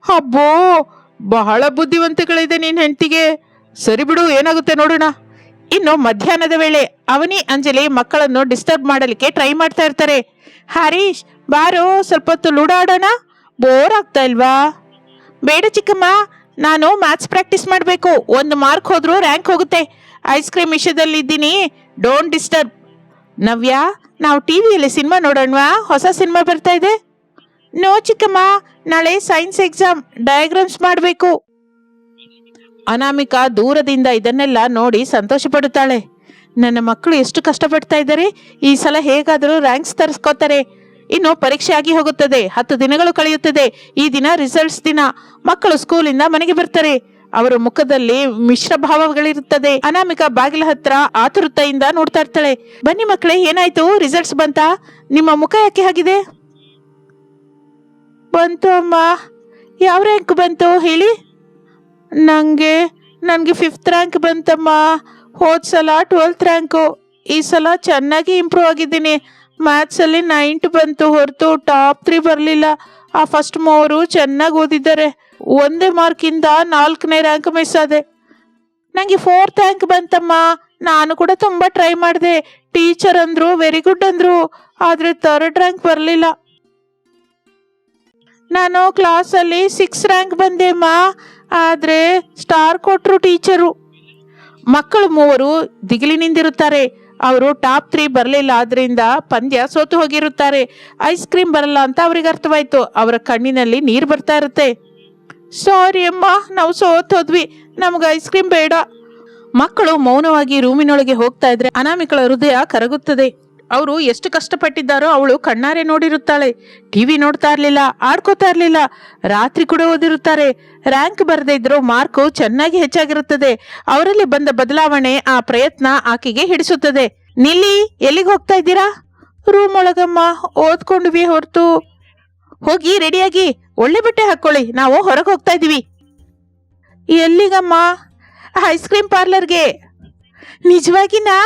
ಅಬ್ಬೋ, ಬಹಳ ಬುದ್ಧಿವಂತಿಗಳಿದೆ ನಿನ್ ಹೆಂಡತಿಗೆ. ಸರಿ ಬಿಡು, ಏನಾಗುತ್ತೆ ನೋಡೋಣ. ಇನ್ನು ಮಧ್ಯಾಹ್ನದ ವೇಳೆ ಅವನಿ ಅಂಜಲಿ ಮಕ್ಕಳನ್ನು ಡಿಸ್ಟರ್ಬ್ ಮಾಡಲಿಕ್ಕೆ ಟ್ರೈ ಮಾಡ್ತಾ ಇರ್ತಾರೆ. ಹರೀಶ್, ಬಾರೋ ಸ್ವಲ್ಪ ಹೊತ್ತು ಲೂಡೋ ಆಡೋಣ, ಬೋರ್ ಆಗ್ತಾ ಇಲ್ವಾ? ಬೇಡ ಚಿಕ್ಕಮ್ಮ, ನಾನು ಮ್ಯಾಥ್ಸ್ ಪ್ರಾಕ್ಟೀಸ್ ಮಾಡಬೇಕು. 1 ಮಾರ್ಕ್ ಹೋದ್ರೂ ರ್ಯಾಂಕ್ ಹೋಗುತ್ತೆ. ಐಸ್ ಕ್ರೀಮ್ ವಿಷಯದಲ್ಲಿ ಇದ್ದೀನಿ, ಡೋಂಟ್ ಡಿಸ್ಟರ್ಬ್. ನವ್ಯ, ನಾವು ಟಿವಿಯಲ್ಲಿ ಸಿನಿಮಾ ನೋಡೋಣವಾ? ಹೊಸ ಸಿನಿಮಾ ಬರ್ತಾ ಇದೆ. ನೋ ಚಿಕ್ಕಮ್ಮ, ನಾಳೆ ಸೈನ್ಸ್ ಎಕ್ಸಾಮ್, ಡಯಾಗ್ರಾಮ್ಸ್ ಮಾಡಬೇಕು. ಅನಾಮಿಕಾ ದೂರದಿಂದ ಇದನ್ನೆಲ್ಲ ನೋಡಿ ಸಂತೋಷ ಪಡುತ್ತಾಳೆ. ನನ್ನ ಮಕ್ಕಳು ಎಷ್ಟು ಕಷ್ಟಪಡ್ತಾ ಇದ್ದಾರೆ, ಈ ಸಲ ಹೇಗಾದರೂ ರ್ಯಾಂಕ್ಸ್ ತರಿಸ್ಕೋತಾರೆ. ಇನ್ನು ಪರೀಕ್ಷೆ ಆಗಿ ಹೋಗುತ್ತದೆ. 10 ದಿನಗಳು ಕಳೆಯುತ್ತದೆ. ಈ ದಿನ ರಿಸಲ್ಟ್ಸ್ ದಿನ. ಮಕ್ಕಳು ಸ್ಕೂಲಿಂದ ಮನೆಗೆ ಬರ್ತಾರೆ. ಅವರ ಮುಖದಲ್ಲಿ ಮಿಶ್ರ ಭಾವಗಳಿರುತ್ತದೆ. ಅನಾಮಿಕಾ ಬಾಗಿಲ ಹತ್ರ ಆತುರತೆಯಿಂದ ನೋಡ್ತಾ ಇರ್ತಾಳೆ. ಬನ್ನಿ ಮಕ್ಕಳೇ, ಏನಾಯ್ತು? ರಿಸಲ್ಟ್ಸ್ ಬಂತಾ? ನಿಮ್ಮ ಮುಖ ಯಾಕೆ ಆಗಿದೆ? ಬಂತು ಅಮ್ಮ. ಯಾವ ರ್ಯಾಂಕ್ ಬಂತು ಹೇಳಿ? ನನಗೆ 5th ರ್ಯಾಂಕ್ ಬಂತಮ್ಮ. ಹೋದ ಸಲ 12th ರ್ಯಾಂಕು. ಈ ಸಲ ಚೆನ್ನಾಗಿ ಇಂಪ್ರೂವ್ ಆಗಿದ್ದೀನಿ. ಮ್ಯಾಥ್ಸಲ್ಲಿ 90 ಬಂತು ಹೊರತು ಟಾಪ್ 3 ಬರಲಿಲ್ಲ. ಆ ಫಸ್ಟ್ 3 ಚೆನ್ನಾಗಿ ಓದಿದ್ದಾರೆ. 1 ಮಾರ್ಕಿಂದ 4ನೇ ರ್ಯಾಂಕ್ ಮಿಸ್ ಆದೆ. ನನಗೆ 4th ರ್ಯಾಂಕ್ ಬಂತಮ್ಮ. ನಾನು ಕೂಡ ತುಂಬ ಟ್ರೈ ಮಾಡಿದೆ. ಟೀಚರ್ ಅಂದರು ವೆರಿ ಗುಡ್ ಅಂದರು, ಆದರೆ 3rd ರ್ಯಾಂಕ್ ಬರಲಿಲ್ಲ. ನಾನು ಕ್ಲಾಸಲ್ಲಿ 6th ರ್ಯಾಂಕ್ ಬಂದೆಮ್ಮ, ಆದರೆ ಸ್ಟಾರ್ ಕೊಟ್ಟರು ಟೀಚರು. ಮಕ್ಕಳು 3 ದಿಗಿಲಿನಿಂದಿರುತ್ತಾರೆ. ಅವರು ಟಾಪ್ 3 ಬರಲಿಲ್ಲ, ಆದ್ರಿಂದ ಪಂದ್ಯ ಸೋತು ಹೋಗಿರುತ್ತಾರೆ. ಐಸ್ ಕ್ರೀಮ್ ಬರಲ್ಲ ಅಂತ ಅವ್ರಿಗೆ ಅರ್ಥವಾಯ್ತು. ಅವರ ಕಣ್ಣಿನಲ್ಲಿ ನೀರು ಬರ್ತಾ ಇರುತ್ತೆ. ಸಾರಿ ಅಮ್ಮ, ನಾವು ಸೋತೋದ್ವಿ, ನಮ್ಗೆ ಐಸ್ ಕ್ರೀಮ್ ಬೇಡ. ಮಕ್ಕಳು ಮೌನವಾಗಿ ರೂಮಿನೊಳಗೆ ಹೋಗ್ತಾ ಇದ್ರೆ ಅನಾಮಿಕಳ ಹೃದಯ ಕರಗುತ್ತದೆ. ಅವರು ಎಷ್ಟು ಕಷ್ಟಪಟ್ಟಿದ್ದಾರೋ ಅವಳು ಕಣ್ಣಾರೆ ನೋಡಿರುತ್ತಾಳೆ. ಟಿವಿ ನೋಡ್ತಾ ಇರ್ಲಿಲ್ಲ, ಆಡ್ಕೋತಾ ಇರ್ಲಿಲ್ಲ, ರಾತ್ರಿ ಕೂಡ ಓದಿರುತ್ತಾರೆ. ರ್ಯಾಂಕ್ ಬರದೇ ಇದ್ರು ಮಾರ್ಕು ಚೆನ್ನಾಗಿ ಹೆಚ್ಚಾಗಿರುತ್ತದೆ. ಅವರಲ್ಲಿ ಬಂದ ಬದಲಾವಣೆ, ಆ ಪ್ರಯತ್ನ ಆಕೆಗೆ ಹಿಡಿಸುತ್ತದೆ. ನಿಲ್ಲಿ, ಎಲ್ಲಿಗೆ ಹೋಗ್ತಾ ಇದ್ದೀರಾ? ರೂಮ್ ಒಳಗಮ್ಮ, ಓದ್ಕೊಂಡ್ವಿ ಹೊರತು. ಹೋಗಿ ರೆಡಿಯಾಗಿ ಒಳ್ಳೆ ಬಟ್ಟೆ ಹಾಕೊಳ್ಳಿ, ನಾವು ಹೊರಗೆ ಹೋಗ್ತಾ ಇದೀವಿ. ಎಲ್ಲಿಗಮ್ಮ? ಐಸ್ ಕ್ರೀಮ್ ಪಾರ್ಲರ್ಗೆ. ನಿಜವಾಗಿನಾ?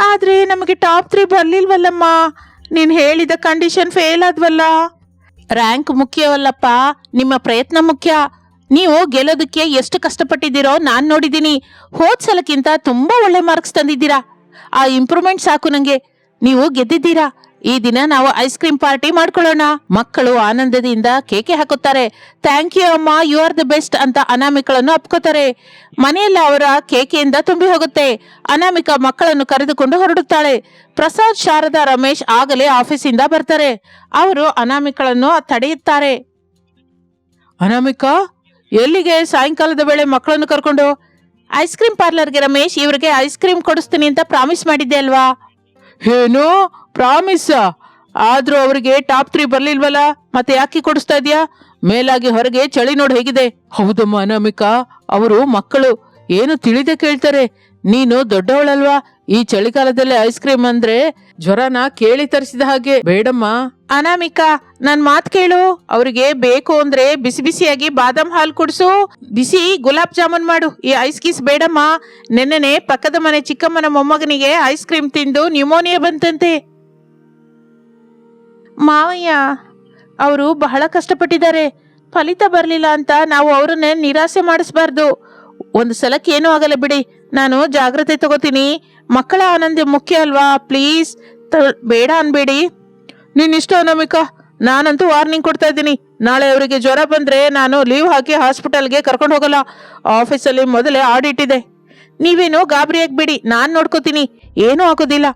ಆದರೆ ನಮಗೆ ಟಾಪ್ 3 ಬರಲಿಲ್ವಲ್ಲಮ್ಮ. ನೀನು ಹೇಳಿದ ಕಂಡೀಷನ್ ಫೇಲ್ ಆದ್ವಲ್ಲ. ರ್ಯಾಂಕ್ ಮುಖ್ಯವಲ್ಲಪ್ಪ, ನಿಮ್ಮ ಪ್ರಯತ್ನ ಮುಖ್ಯ. ನೀವು ಗೆಲ್ಲೋದಕ್ಕೆ ಎಷ್ಟು ಕಷ್ಟಪಟ್ಟಿದ್ದೀರೋ ನಾನು ನೋಡಿದ್ದೀನಿ. ಹೋದ ಸಲಕ್ಕಿಂತ ತುಂಬ ಒಳ್ಳೆ ಮಾರ್ಕ್ಸ್ ತಂದಿದ್ದೀರಾ. ಆ ಇಂಪ್ರೂವ್ಮೆಂಟ್ ಸಾಕು ನನಗೆ. ನೀವು ಗೆದ್ದಿದ್ದೀರಾ. ಈ ದಿನ ನಾವು ಐಸ್ ಕ್ರೀಮ್ ಪಾರ್ಟಿ ಮಾಡ್ಕೊಳ್ಳೋಣ. ಮಕ್ಕಳು ಆನಂದದಿಂದ ಕೇಕೆ ಹಾಕುತ್ತಾರೆ. ಥ್ಯಾಂಕ್ ಯು ಅಮ್ಮ, ಯು ಆರ್ ದ ಬೆಸ್ಟ್ ಅಂತ ಅನಾಮಿಕಳನ್ನು ಅಪ್ಕೋತಾರೆ. ಮನೆಯಲ್ಲ ಅವರ ಕೇಕೆಯಿಂದ ತುಂಬಿ ಹೋಗುತ್ತೆ. ಅನಾಮಿಕಾ ಮಕ್ಕಳನ್ನು ಕರೆದುಕೊಂಡು ಹೊರಡುತ್ತಾಳೆ. ಪ್ರಸಾದ್, ಶಾರದಾ, ರಮೇಶ್ ಆಗಲೇ ಆಫೀಸಿಂದ ಬರ್ತಾರೆ. ಅವರು ಅನಾಮಿಕಳನ್ನು ತಡೆಯುತ್ತಾರೆ. ಅನಾಮಿಕಾ, ಎಲ್ಲಿಗೆ ಸಾಯಂಕಾಲದ ವೇಳೆ ಮಕ್ಕಳನ್ನು ಕರ್ಕೊಂಡು? ಐಸ್ ಕ್ರೀಮ್ ಪಾರ್ಲರ್ಗೆ ರಮೇಶ್. ಇವರಿಗೆ ಐಸ್ ಕ್ರೀಮ್ ಕೊಡಿಸ್ತೀನಿ ಅಂತ ಪ್ರಾಮಿಸ್ ಮಾಡಿದ್ದೆ ಅಲ್ವಾ? ಏನು ಪ್ರಾಮಿಸ್? ಆದ್ರೂ ಅವರಿಗೆ ಟಾಪ್ 3 ಬರ್ಲಿಲ್ವಲ್ಲ, ಮತ್ತೆ ಯಾಕೆ ಕೊಡಿಸ್ತಾ ಇದೆಯಾ? ಮೇಲಾಗಿ ಹೊರಗೆ ಚಳಿ ನೋಡಿ ಹೇಗಿದೆ. ಹೌದಮ್ಮ ಅನಾಮಿಕಾ, ಅವರು ಮಕ್ಕಳು, ಏನು ತಿಳಿದೆ ಕೇಳ್ತಾರೆ. ನೀನು ದೊಡ್ಡವಳಲ್ವಾ? ಈ ಚಳಿಗಾಲದಲ್ಲಿ ಐಸ್ ಕ್ರೀಮ್ ಅಂದ್ರೆ ಜ್ವರನ ಕೇಳಿ ತರಿಸಿದ ಹಾಗೆ. ಬೇಡಮ್ಮ. ಅನಾಮಿಕಾ, ನನ್ ಮಾತ್ ಕೇಳು. ಅವ್ರಿಗೆ ಬೇಕು ಅಂದ್ರೆ ಬಿಸಿ ಬಿಸಿಯಾಗಿ ಬಾದಾಮ್ ಹಾಲು ಕುಡಿಸು, ಬಿಸಿ ಗುಲಾಬ್ ಜಾಮೂನ್ ಮಾಡು. ಈ ಐಸ್ ಗೀಸ್ ಬೇಡಮ್ಮ. ನೆನ್ನೆನೆ ಪಕ್ಕದ ಮನೆ ಚಿಕ್ಕಮ್ಮನ ಮೊಮ್ಮಗನಿಗೆ ಐಸ್ ಕ್ರೀಮ್ ತಿಂದು ನ್ಯೂಮೋನಿಯಾ ಬಂತಂತೆ. ಮಾವಯ್ಯ, ಅವರು ಬಹಳ ಕಷ್ಟಪಟ್ಟಿದ್ದಾರೆ. ಫಲಿತ ಬರಲಿಲ್ಲ ಅಂತ ನಾವು ಅವರನ್ನೇ ನಿರಾಸೆ ಮಾಡಿಸ್ಬಾರ್ದು. ಒಂದು ಸಲಕ್ಕೆ ಏನೂ ಆಗಲ್ಲ ಬಿಡಿ, ನಾನು ಜಾಗ್ರತೆ ತಗೋತೀನಿ. ಮಕ್ಕಳ ಆನಂದ ಮುಖ್ಯ ಅಲ್ವಾ? ಪ್ಲೀಸ್ ಬೇಡ ಅನ್ಬೇಡಿ. ನಿನ್ನಿಷ್ಟ ಅನಾಮಿಕಾ, ನಾನಂತೂ ವಾರ್ನಿಂಗ್ ಕೊಡ್ತಾ ಇದ್ದೀನಿ. ನಾಳೆ ಅವರಿಗೆ ಜ್ವರ ಬಂದ್ರೆ ನಾನು ಲೀವ್ ಹಾಕಿ ಹಾಸ್ಪಿಟಲ್ಗೆ ಕರ್ಕೊಂಡು ಹೋಗಲ್ಲ. ಆಫೀಸಲ್ಲಿ ಮೊದಲೇ ಆಡಿಟ್ ಇದೆ. ನೀವೇನು ಗಾಬರಿ ಆಗ್ಬೇಡಿ, ನಾನು ನೋಡ್ಕೋತೀನಿ, ಏನೂ ಆಗೋದಿಲ್ಲ.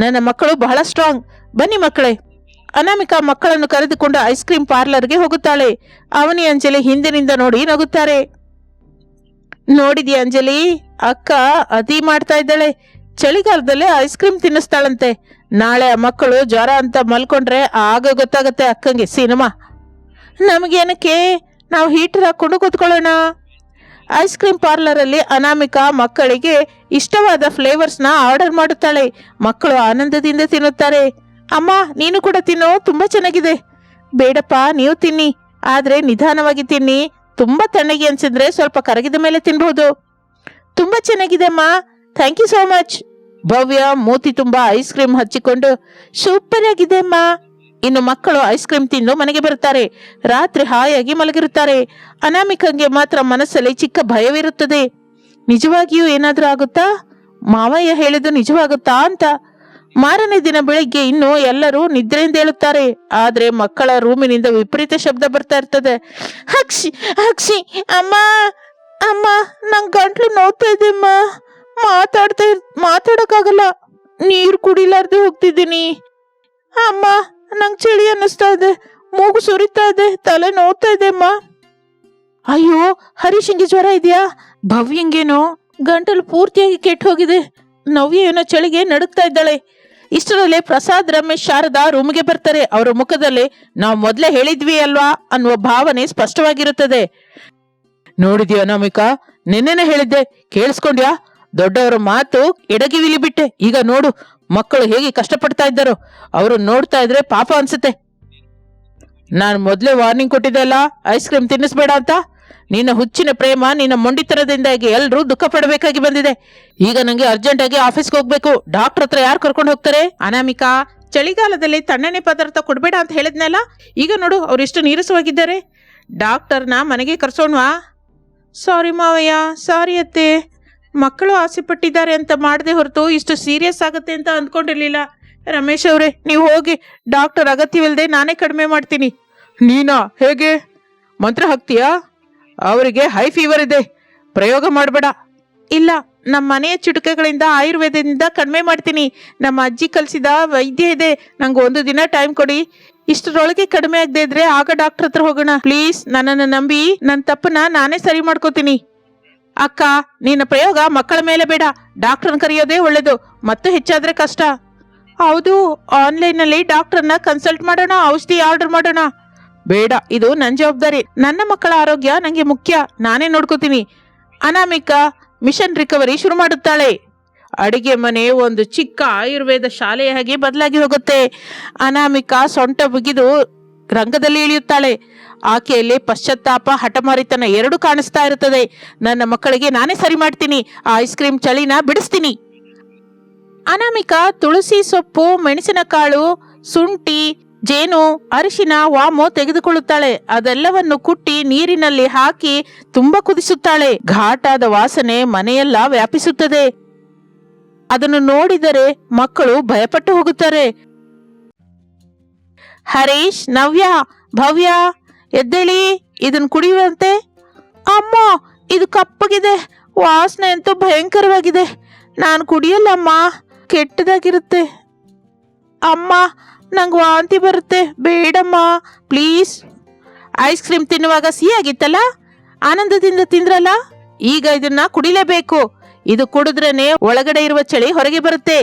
ನನ್ನ ಮಕ್ಕಳು ಬಹಳ ಸ್ಟ್ರಾಂಗ್. ಬನ್ನಿ ಮಕ್ಕಳೇ. ಅನಾಮಿಕಾ ಮಕ್ಕಳನ್ನು ಕರೆದುಕೊಂಡು ಐಸ್ ಕ್ರೀಮ್ ಪಾರ್ಲರ್ಗೆ ಹೋಗುತ್ತಾಳೆ. ಅವನಿ ಅಂಜಲಿ ಹಿಂದಿನಿಂದ ನೋಡಿ ನಗುತ್ತಾರೆ. ನೋಡಿದ್ಯಾ ಅಂಜಲಿ, ಅಕ್ಕ ಅತಿ ಮಾಡ್ತಾ ಇದ್ದಾಳೆ. ಚಳಿಗಾಲದಲ್ಲೇ ಐಸ್ ಕ್ರೀಮ್ ತಿನ್ನಿಸ್ತಾಳಂತೆ. ನಾಳೆ ಆ ಮಕ್ಕಳು ಜ್ವರ ಅಂತ ಮಲ್ಕೊಂಡ್ರೆ ಆಗ ಗೊತ್ತಾಗತ್ತೆ ಅಕ್ಕಂಗೆ ಸಿನಿಮಾ. ನಮಗೇನಕ್ಕೆ, ನಾವು ಹೀಟರ್ ಹಾಕೊಂಡು ಕೂತ್ಕೊಳ್ಳೋಣ. ಐಸ್ ಕ್ರೀಮ್ ಪಾರ್ಲರಲ್ಲಿ ಅನಾಮಿಕಾ ಮಕ್ಕಳಿಗೆ ಇಷ್ಟವಾದ ಫ್ಲೇವರ್ಸ್ನ ಆರ್ಡರ್ ಮಾಡುತ್ತಾಳೆ. ಮಕ್ಕಳು ಆನಂದದಿಂದ ತಿನ್ನುತ್ತಾರೆ. ಅಮ್ಮ, ನೀನು ಕೂಡ ತಿನ್ನು, ತುಂಬಾ ಚೆನ್ನಾಗಿದೆ. ಬೇಡಪ್ಪ, ನೀವು ತಿನ್ನಿ, ಆದ್ರೆ ನಿಧಾನವಾಗಿ ತಿನ್ನಿ. ತುಂಬಾ ತಣ್ಣಗೆ ಅನ್ಸಿದ್ರೆ ಸ್ವಲ್ಪ ಕರಗಿದ ಮೇಲೆ ತಿನ್ಬಹುದು. ತುಂಬಾ ಚೆನ್ನಾಗಿದೆ ಅಮ್ಮ, ಥ್ಯಾಂಕ್ ಯು ಸೋ ಮಚ್. ಭವ್ಯ ಮೂತಿ ತುಂಬಾ ಐಸ್ ಕ್ರೀಮ್ ಹಚ್ಚಿಕೊಂಡು ಸೂಪರ್ ಆಗಿದೆ ಅಮ್ಮ. ಇನ್ನು ಮಕ್ಕಳು ಐಸ್ ಕ್ರೀಮ್ ತಿಂದು ಮನೆಗೆ ಬರುತ್ತಾರೆ. ರಾತ್ರಿ ಹಾಯಾಗಿ ಮಲಗಿರುತ್ತಾರೆ. ಅನಾಮಿಕಂಗೆ ಮಾತ್ರ ಮನಸ್ಸಲ್ಲಿ ಚಿಕ್ಕ ಭಯವಿರುತ್ತದೆ. ನಿಜವಾಗಿಯೂ ಏನಾದ್ರೂ ಆಗುತ್ತಾ, ಮಾವಯ್ಯ ಹೇಳಿದ್ದು ನಿಜವಾಗುತ್ತಾ ಅಂತ. ಮಾರನೇ ದಿನ ಬೆಳಿಗ್ಗೆ ಇನ್ನು ಎಲ್ಲರೂ ನಿದ್ರೆಯಿಂದ ಹೇಳುತ್ತಾರೆ. ಆದ್ರೆ ಮಕ್ಕಳ ರೂಮಿನಿಂದ ವಿಪರೀತ ಶಬ್ದ ಬರ್ತಾ ಇರ್ತದೆ. ಹಕ್ಷಿ ಹಕ್ಷಿ, ಅಮ್ಮ ಅಮ್ಮ, ನಂಗೆ ಗಂಟ್ಲು ನೋವ್ತಾ ಇದೆ ಅಮ್ಮ, ಮಾತಾಡಕ್ಕಾಗಲ್ಲ, ನೀರು ಕುಡಿಲಾರ್ದೆ ಹೋಗ್ತಿದ್ದೀನಿ ಅಮ್ಮ, ನಂಗೆ ಚಳಿ ಅನ್ನಿಸ್ತಾ ಇದೆ, ಮೂಗು ಸುರಿತಾ ಇದೆ, ತಲೆ ನೋವ್ತಾ ಇದೆ ಅಮ್ಮ. ಅಯ್ಯೋ, ಹರೀಶಂಗೆ ಜ್ವರ ಇದೆಯಾ? ಭವ್ಯಂಗೇನೋ ಗಂಟಲು ಪೂರ್ತಿಯಾಗಿ ಕೆಟ್ಟು ಹೋಗಿದೆ. ನವ್ಯ ಏನೋ ಚಳಿಗೆ ನಡುಗ್ತಾ ಇದ್ದಾಳೆ. ಇಷ್ಟರಲ್ಲೇ ಪ್ರಸಾದ್, ರಮೇಶ್, ಶಾರದಾ ರೂಮ್ಗೆ ಬರ್ತಾರೆ. ಅವರ ಮುಖದಲ್ಲಿ ನಾವು ಮೊದಲೇ ಹೇಳಿದ್ವಿ ಅಲ್ವಾ ಅನ್ನುವ ಭಾವನೆ ಸ್ಪಷ್ಟವಾಗಿರುತ್ತದೆ. ನೋಡಿದ್ಯಾ ಅನಾಮಿಕಾ, ನಿನ್ನೆನೆ ಹೇಳಿದ್ದೆ, ಕೇಳಿಸ್ಕೊಂಡ್ಯಾ? ದೊಡ್ಡವರ ಮಾತು ಎಡಗಿವಿಲಿ ಬಿಟ್ಟೆ. ಈಗ ನೋಡು ಮಕ್ಕಳು ಹೇಗೆ ಕಷ್ಟಪಡ್ತಾ ಇದ್ದಾರೋ. ಅವರು ನೋಡ್ತಾ ಇದ್ರೆ ಪಾಪ ಅನ್ಸುತ್ತೆ. ನಾನು ಮೊದಲೇ ವಾರ್ನಿಂಗ್ ಕೊಟ್ಟಿದ್ದೆ ಅಲ್ಲ, ಐಸ್ ಕ್ರೀಮ್ ತಿನ್ನಿಸ್ಬೇಡ ಅಂತ. ನಿನ್ನ ಹುಚ್ಚಿನ ಪ್ರೇಮ, ನಿನ್ನ ಮೊಂಡಿತನದಿಂದಾಗಿ ಎಲ್ರೂ ದುಃಖ ಪಡಬೇಕಾಗಿ ಬಂದಿದೆ. ಈಗ ನಂಗೆ ಅರ್ಜೆಂಟ್ ಆಗಿ ಆಫೀಸ್ಗೆ ಹೋಗ್ಬೇಕು. ಡಾಕ್ಟರ್ ಹತ್ರ ಯಾರು ಕರ್ಕೊಂಡು ಹೋಗ್ತಾರೆ? ಅನಾಮಿಕಾ, ಚಳಿಗಾಲದಲ್ಲಿ ತಣ್ಣನೆ ಪದಾರ್ಥ ಕೊಡ್ಬೇಡ ಅಂತ ಹೇಳಿದ್ನಲ್ಲ, ಈಗ ನೋಡು ಅವರಿಷ್ಟು ನೀರಸವಾಗಿದ್ದಾರೆ. ಡಾಕ್ಟರ್ನ ಮನೆಗೆ ಕರ್ಸೋಣವಾ? ಸಾರಿ ಮಾವಯ್ಯ, ಸಾರಿ ಅತ್ತೆ, ಮಕ್ಕಳು ಆಸೆ ಪಟ್ಟಿದ್ದಾರೆ ಅಂತ ಮಾಡದೆ ಹೊರತು ಇಷ್ಟು ಸೀರಿಯಸ್ ಆಗುತ್ತೆ ಅಂತ ಅಂದ್ಕೊಂಡಿರ್ಲಿಲ್ಲ. ರಮೇಶ್ ಅವರೇ, ನೀವು ಹೋಗಿ, ಡಾಕ್ಟರ್ ಅಗತ್ಯವಿಲ್ಲದೆ ನಾನೇ ಕಡಿಮೆ ಮಾಡ್ತೀನಿ. ನೀನಾ? ಹೇಗೆ? ಮಂತ್ರ ಹಾಕ್ತೀಯಾ? ಅವರಿಗೆ ಹೈ ಫೀವರ್ ಇದೆ, ಪ್ರಯೋಗ ಮಾಡಬೇಡ. ಇಲ್ಲ, ನಮ್ಮ ಮನೆಯ ಚಿಟುಕೆಗಳಿಂದ ಆಯುರ್ವೇದದಿಂದ ಕಡಿಮೆ ಮಾಡ್ತೀನಿ. ನಮ್ಮ ಅಜ್ಜಿ ಕಲಿಸಿದ ವೈದ್ಯ ಇದೆ, ನಂಗೆ 1 ದಿನ ಟೈಮ್ ಕೊಡಿ. ಇಷ್ಟರೊಳಗೆ ಕಡಿಮೆ ಆಗದೆ ಇದ್ರೆ ಆಗ ಡಾಕ್ಟರ್ ಹತ್ರ ಹೋಗೋಣ. ಪ್ಲೀಸ್, ನನ್ನನ್ನು ನಂಬಿ, ನನ್ನ ತಪ್ಪನ್ನ ನಾನೇ ಸರಿ ಮಾಡ್ಕೋತೀನಿ. ಅಕ್ಕ, ನಿನ್ನ ಪ್ರಯೋಗ ಮಕ್ಕಳ ಮೇಲೆ ಬೇಡ, ಡಾಕ್ಟರ್ನ ಕರೆಯೋದೇ ಒಳ್ಳೇದು, ಮತ್ತೆ ಹೆಚ್ಚಾದ್ರೆ ಕಷ್ಟ. ಹೌದು, ಆನ್ಲೈನಲ್ಲಿ ಡಾಕ್ಟರ್ನ ಕನ್ಸಲ್ಟ್ ಮಾಡೋಣ, ಔಷಧಿ ಆರ್ಡರ್ ಮಾಡೋಣ. ಬೇಡ, ಇದು ನನ್ನ ಜವಾಬ್ದಾರಿ. ನನ್ನ ಮಕ್ಕಳ ಆರೋಗ್ಯ ನನಗೆ ಮುಖ್ಯ, ನಾನೇ ನೋಡ್ಕೋತೀನಿ. ಅನಾಮಿಕಾ ಮಿಷನ್ ರಿಕವರಿ ಶುರು ಮಾಡುತ್ತಾಳೆ. ಅಡಿಗೆ ಮನೆ ಒಂದು ಚಿಕ್ಕ ಆಯುರ್ವೇದ ಶಾಲೆಯ ಹಾಗೆ ಬದಲಾಗಿ ಹೋಗುತ್ತೆ. ಅನಾಮಿಕಾ ಸೊಂಟ ಬಿಗಿದು ರಂಗದಲ್ಲಿ ಇಳಿಯುತ್ತಾಳೆ. ಆಕೆಯಲ್ಲಿ ಪಶ್ಚಾತ್ತಾಪ, ಹಠಮಾರಿತನ ಎರಡೂ ಕಾಣಿಸ್ತಾ ಇರುತ್ತದೆ. ನನ್ನ ಮಕ್ಕಳಿಗೆ ನಾನೇ ಸರಿ ಮಾಡ್ತೀನಿ, ಆ ಐಸ್ ಕ್ರೀಮ್ ಚಳಿನ ಬಿಡಿಸ್ತೀನಿ. ಅನಾಮಿಕಾ ತುಳಸಿ ಸೊಪ್ಪು, ಮೆಣಸಿನಕಾಳು, ಶುಂಠಿ, ಜೇನು, ಅರಿಶಿನ, ವಾಮು ತೆಗೆದುಕೊಳ್ಳುತ್ತಾಳೆ. ಅದೆಲ್ಲವನ್ನು ಕುಟ್ಟಿ ನೀರಿನಲ್ಲಿ ಹಾಕಿ ತುಂಬಾ ಕುದಿಸುತ್ತಾಳೆ. ಘಾಟಾದ ವಾಸನೆ ಮನೆಯೆಲ್ಲ ವ್ಯಾಪಿಸುತ್ತದೆ. ಅದನ್ನು ನೋಡಿದರೆ ಮಕ್ಕಳು ಭಯಪಟ್ಟು ಹೋಗುತ್ತಾರೆ. ಹರೀಶ್, ನವ್ಯ, ಭವ್ಯ, ಎದ್ದೇಳಿ, ಇದನ್ನು ಕುಡಿಯುವಂತೆ. ಅಮ್ಮ, ಇದು ಕಪ್ಪಗಿದೆ, ವಾಸನೆ ಅಂತೂ ಭಯಂಕರವಾಗಿದೆ, ನಾನು ಕುಡಿಯಲ್ಲಮ್ಮ, ಕೆಟ್ಟದಾಗಿರುತ್ತೆ. ಅಮ್ಮ, ನಂಗೆ ವಾಂತಿ ಬರುತ್ತೆ, ಬೇಡಮ್ಮ ಪ್ಲೀಸ್. ಐಸ್ ಕ್ರೀಮ್ ತಿನ್ನುವಾಗ ಸಿಹಿಯಾಗಿತ್ತಲ್ಲ, ಆನಂದದಿಂದ ತಿಂದ್ರಲ್ಲ, ಈಗ ಇದನ್ನ ಕುಡಿಲೇಬೇಕು. ಇದು ಕುಡಿದ್ರೇನೆ ಒಳಗಡೆ ಇರುವ ಚಳಿ ಹೊರಗೆ ಬರುತ್ತೆ.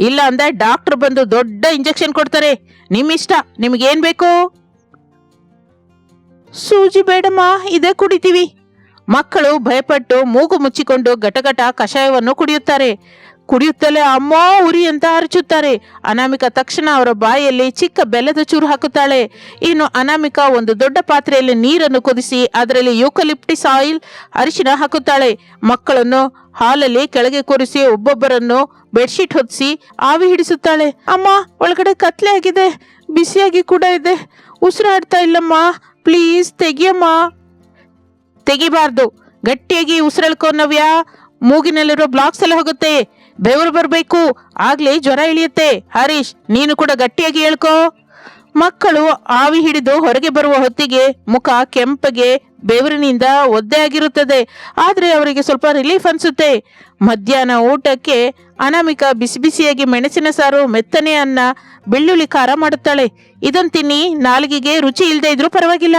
ಇಲ್ಲ ಅಂದ್ರೆ ಡಾಕ್ಟರ್ ಬಂದು ದೊಡ್ಡ ಇಂಜೆಕ್ಷನ್ ಕೊಡ್ತಾರೆ. ನಿಮ್ಮಿಷ್ಟ, ನಿಮ್ಗೇನ್ ಬೇಕು? ಸೂಜಿ ಬೇಡಮ್ಮ, ಇದೇ ಕುಡಿತೀವಿ. ಮಕ್ಕಳು ಭಯಪಟ್ಟು ಮೂಗು ಮುಚ್ಚಿಕೊಂಡು ಗಟಗಟ ಕಷಾಯವನ್ನು ಕುಡಿಯುತ್ತಾರೆ. ಕುಡಿಯುತ್ತಲೇ ಅಮ್ಮ ಉರಿ ಅಂತ ಅರಚುತ್ತಾರೆ. ಅನಾಮಿಕಾ ತಕ್ಷಣ ಅವರ ಬಾಯಲ್ಲಿ ಚಿಕ್ಕ ಬೆಲ್ಲದ ಚೂರು ಹಾಕುತ್ತಾಳೆ. ಇನ್ನು ಅನಾಮಿಕಾ ಒಂದು ದೊಡ್ಡ ಪಾತ್ರೆಯಲ್ಲಿ ನೀರನ್ನು ಕುದಿಸಿ ಅದರಲ್ಲಿ ಯೂಕಲಿಪ್ಟಿಸ್ ಆಯಿಲ್, ಅರಿಶಿನ ಹಾಕುತ್ತಾಳೆ. ಮಕ್ಕಳನ್ನು ಹಾಲಲ್ಲಿ ಕೆಳಗೆ ಕೂರಿಸಿ ಒಬ್ಬೊಬ್ಬರನ್ನು ಬೆಡ್ಶೀಟ್ ಹೊದಿಸಿ ಆವಿ ಹಿಡಿಸುತ್ತಾಳೆ. ಅಮ್ಮ, ಒಳಗಡೆ ಕತ್ಲೆ ಆಗಿದೆ, ಬಿಸಿಯಾಗಿ ಕೂಡ ಇದೆ, ಉಸಿರಾಡ್ತಾ ಇಲ್ಲಮ್ಮ, ಪ್ಲೀಸ್ ತೆಗಿಯಮ್ಮ. ತೆಗಿಬಾರ್ದು, ಗಟ್ಟಿಯಾಗಿ ಉಸಿರೆಳ್ಕೊ ನವ್ಯ, ಮೂಗಿನಲ್ಲಿರೋ ಬ್ಲಾಕ್ಸ್ ಎಲ್ಲ ಹೋಗುತ್ತೆ, ಬೆವರು ಬರಬೇಕು, ಆಗ್ಲೇ ಜ್ವರ ಇಳಿಯುತ್ತೆ. ಹರೀಶ್, ನೀನು ಕೂಡ ಗಟ್ಟಿಯಾಗಿ ಹೇಳ್ಕೋ. ಮಕ್ಕಳು ಆವಿ ಹಿಡಿದು ಹೊರಗೆ ಬರುವ ಹೊತ್ತಿಗೆ ಮುಖ ಕೆಂಪಗೆ ಬೆವರಿನಿಂದ ಒದ್ದೆ ಆಗಿರುತ್ತದೆ. ಆದ್ರೆ ಅವರಿಗೆ ಸ್ವಲ್ಪ ರಿಲೀಫ್ ಅನ್ಸುತ್ತೆ. ಮಧ್ಯಾಹ್ನ ಊಟಕ್ಕೆ ಅನಾಮಿಕಾ ಬಿಸಿ ಬಿಸಿಯಾಗಿ ಮೆಣಸಿನ ಸಾರು, ಮೆತ್ತನೆ ಅನ್ನ, ಬೆಳ್ಳುಳ್ಳಿ ಖಾರ ಮಾಡುತ್ತಾಳೆ. ಇದನ್ ತಿನ್ನಿ, ನಾಲಿಗೆಗೆ ರುಚಿ ಇಲ್ಲದೆ ಇದ್ರೂ ಪರವಾಗಿಲ್ಲ,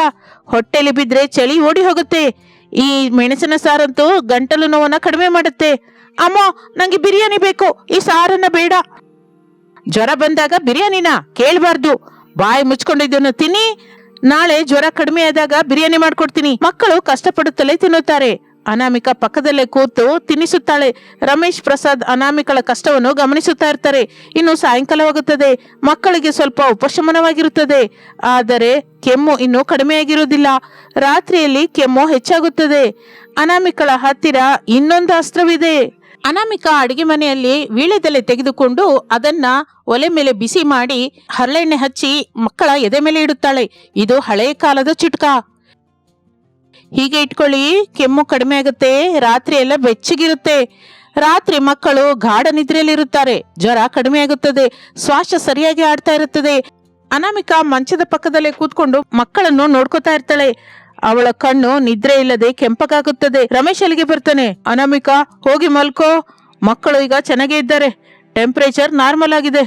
ಹೊಟ್ಟೆಲಿ ಬಿದ್ರೆ ಚಳಿ ಓಡಿ ಹೋಗುತ್ತೆ. ಈ ಮೆಣಸಿನ ಸಾರಂತೂ ಗಂಟಲು ನೋವನ್ನ ಕಡಿಮೆ ಮಾಡುತ್ತೆ. ಅಮ್ಮ, ನಂಗೆ ಬಿರಿಯಾನಿ ಬೇಕು, ಈ ಸಾರನ್ನ ಬೇಡ. ಜ್ವರ ಬಂದಾಗ ಬಿರಿಯಾನಿನ ಕೇಳಬಾರ್ದು, ಬಾಯಿ ಮುಚ್ಕೊಂಡಿದ್ದನ್ನು ತಿನ್ನಿ, ನಾಳೆ ಜ್ವರ ಕಡಿಮೆ ಆದಾಗ ಬಿರಿಯಾನಿ ಮಾಡ್ಕೊಡ್ತೀನಿ. ಮಕ್ಕಳು ಕಷ್ಟಪಡುತ್ತಲೇ ತಿನ್ನುತ್ತಾರೆ. ಅನಾಮಿಕಾ ಪಕ್ಕದಲ್ಲೇ ಕೂತು ತಿನ್ನಿಸುತ್ತಾಳೆ. ರಮೇಶ್, ಪ್ರಸಾದ್ ಅನಾಮಿಕಳ ಕಷ್ಟವನ್ನು ಗಮನಿಸುತ್ತಾ ಇರ್ತಾರೆ. ಇನ್ನು ಸಾಯಂಕಾಲವಾಗುತ್ತದೆ. ಮಕ್ಕಳಿಗೆ ಸ್ವಲ್ಪ ಉಪಶಮನವಾಗಿರುತ್ತದೆ. ಆದರೆ ಕೆಮ್ಮು ಇನ್ನೂ ಕಡಿಮೆಯಾಗಿರುವುದಿಲ್ಲ. ರಾತ್ರಿಯಲ್ಲಿ ಕೆಮ್ಮು ಹೆಚ್ಚಾಗುತ್ತದೆ. ಅನಾಮಿಕಳ ಹತ್ತಿರ ಇನ್ನೊಂದು ಅಸ್ತ್ರವಿದೆ. ಅನಾಮಿಕಾ ಅಡಿಗೆ ಮನೆಯಲ್ಲಿ ವೀಳ್ಯದೆಲೆ ತೆಗೆದುಕೊಂಡು ಅದನ್ನ ಒಲೆ ಮೇಲೆ ಬಿಸಿ ಮಾಡಿ ಹರಳೆಣ್ಣೆ ಹಚ್ಚಿ ಮಕ್ಕಳ ಎದೆ ಮೇಲೆ ಇಡುತ್ತಾಳೆ. ಇದು ಹಳೆಯ ಕಾಲದ ಚಿಟ್ಕ. ಹೀಗೆ ಇಟ್ಕೊಳ್ಳಿ, ಕೆಮ್ಮು ಕಡಿಮೆ ಆಗುತ್ತೆ, ರಾತ್ರಿ ಎಲ್ಲ ಬೆಚ್ಚಗಿರುತ್ತೆ. ರಾತ್ರಿ ಮಕ್ಕಳು ಗಾಢ ನಿದ್ರೆಯಲ್ಲಿರುತ್ತಾರೆ, ಜ್ವರ ಕಡಿಮೆ ಆಗುತ್ತದೆ, ಶ್ವಾಸ ಸರಿಯಾಗಿ ಆಡ್ತಾ ಇರುತ್ತದೆ. ಅನಾಮಿಕಾ ಮಂಚದ ಪಕ್ಕದಲ್ಲೇ ಕೂತ್ಕೊಂಡು ಮಕ್ಕಳನ್ನು ನೋಡ್ಕೋತಾ ಇರ್ತಾಳೆ. ಅವಳ ಕಣ್ಣು ನಿದ್ರೆ ಇಲ್ಲದೆ ಕೆಂಪಗಾಗುತ್ತದೆ. ರಮೇಶ್ ಅಲ್ಲಿಗೆ ಬರ್ತಾನೆ. ಅನಾಮಿಕಾ, ಹೋಗಿ ಮಲ್ಕೋ, ಮಕ್ಕಳು ಈಗ ಚೆನ್ನಾಗೇ ಇದ್ದಾರೆ, ಟೆಂಪರೇಚರ್ ನಾರ್ಮಲ್ ಆಗಿದೆ.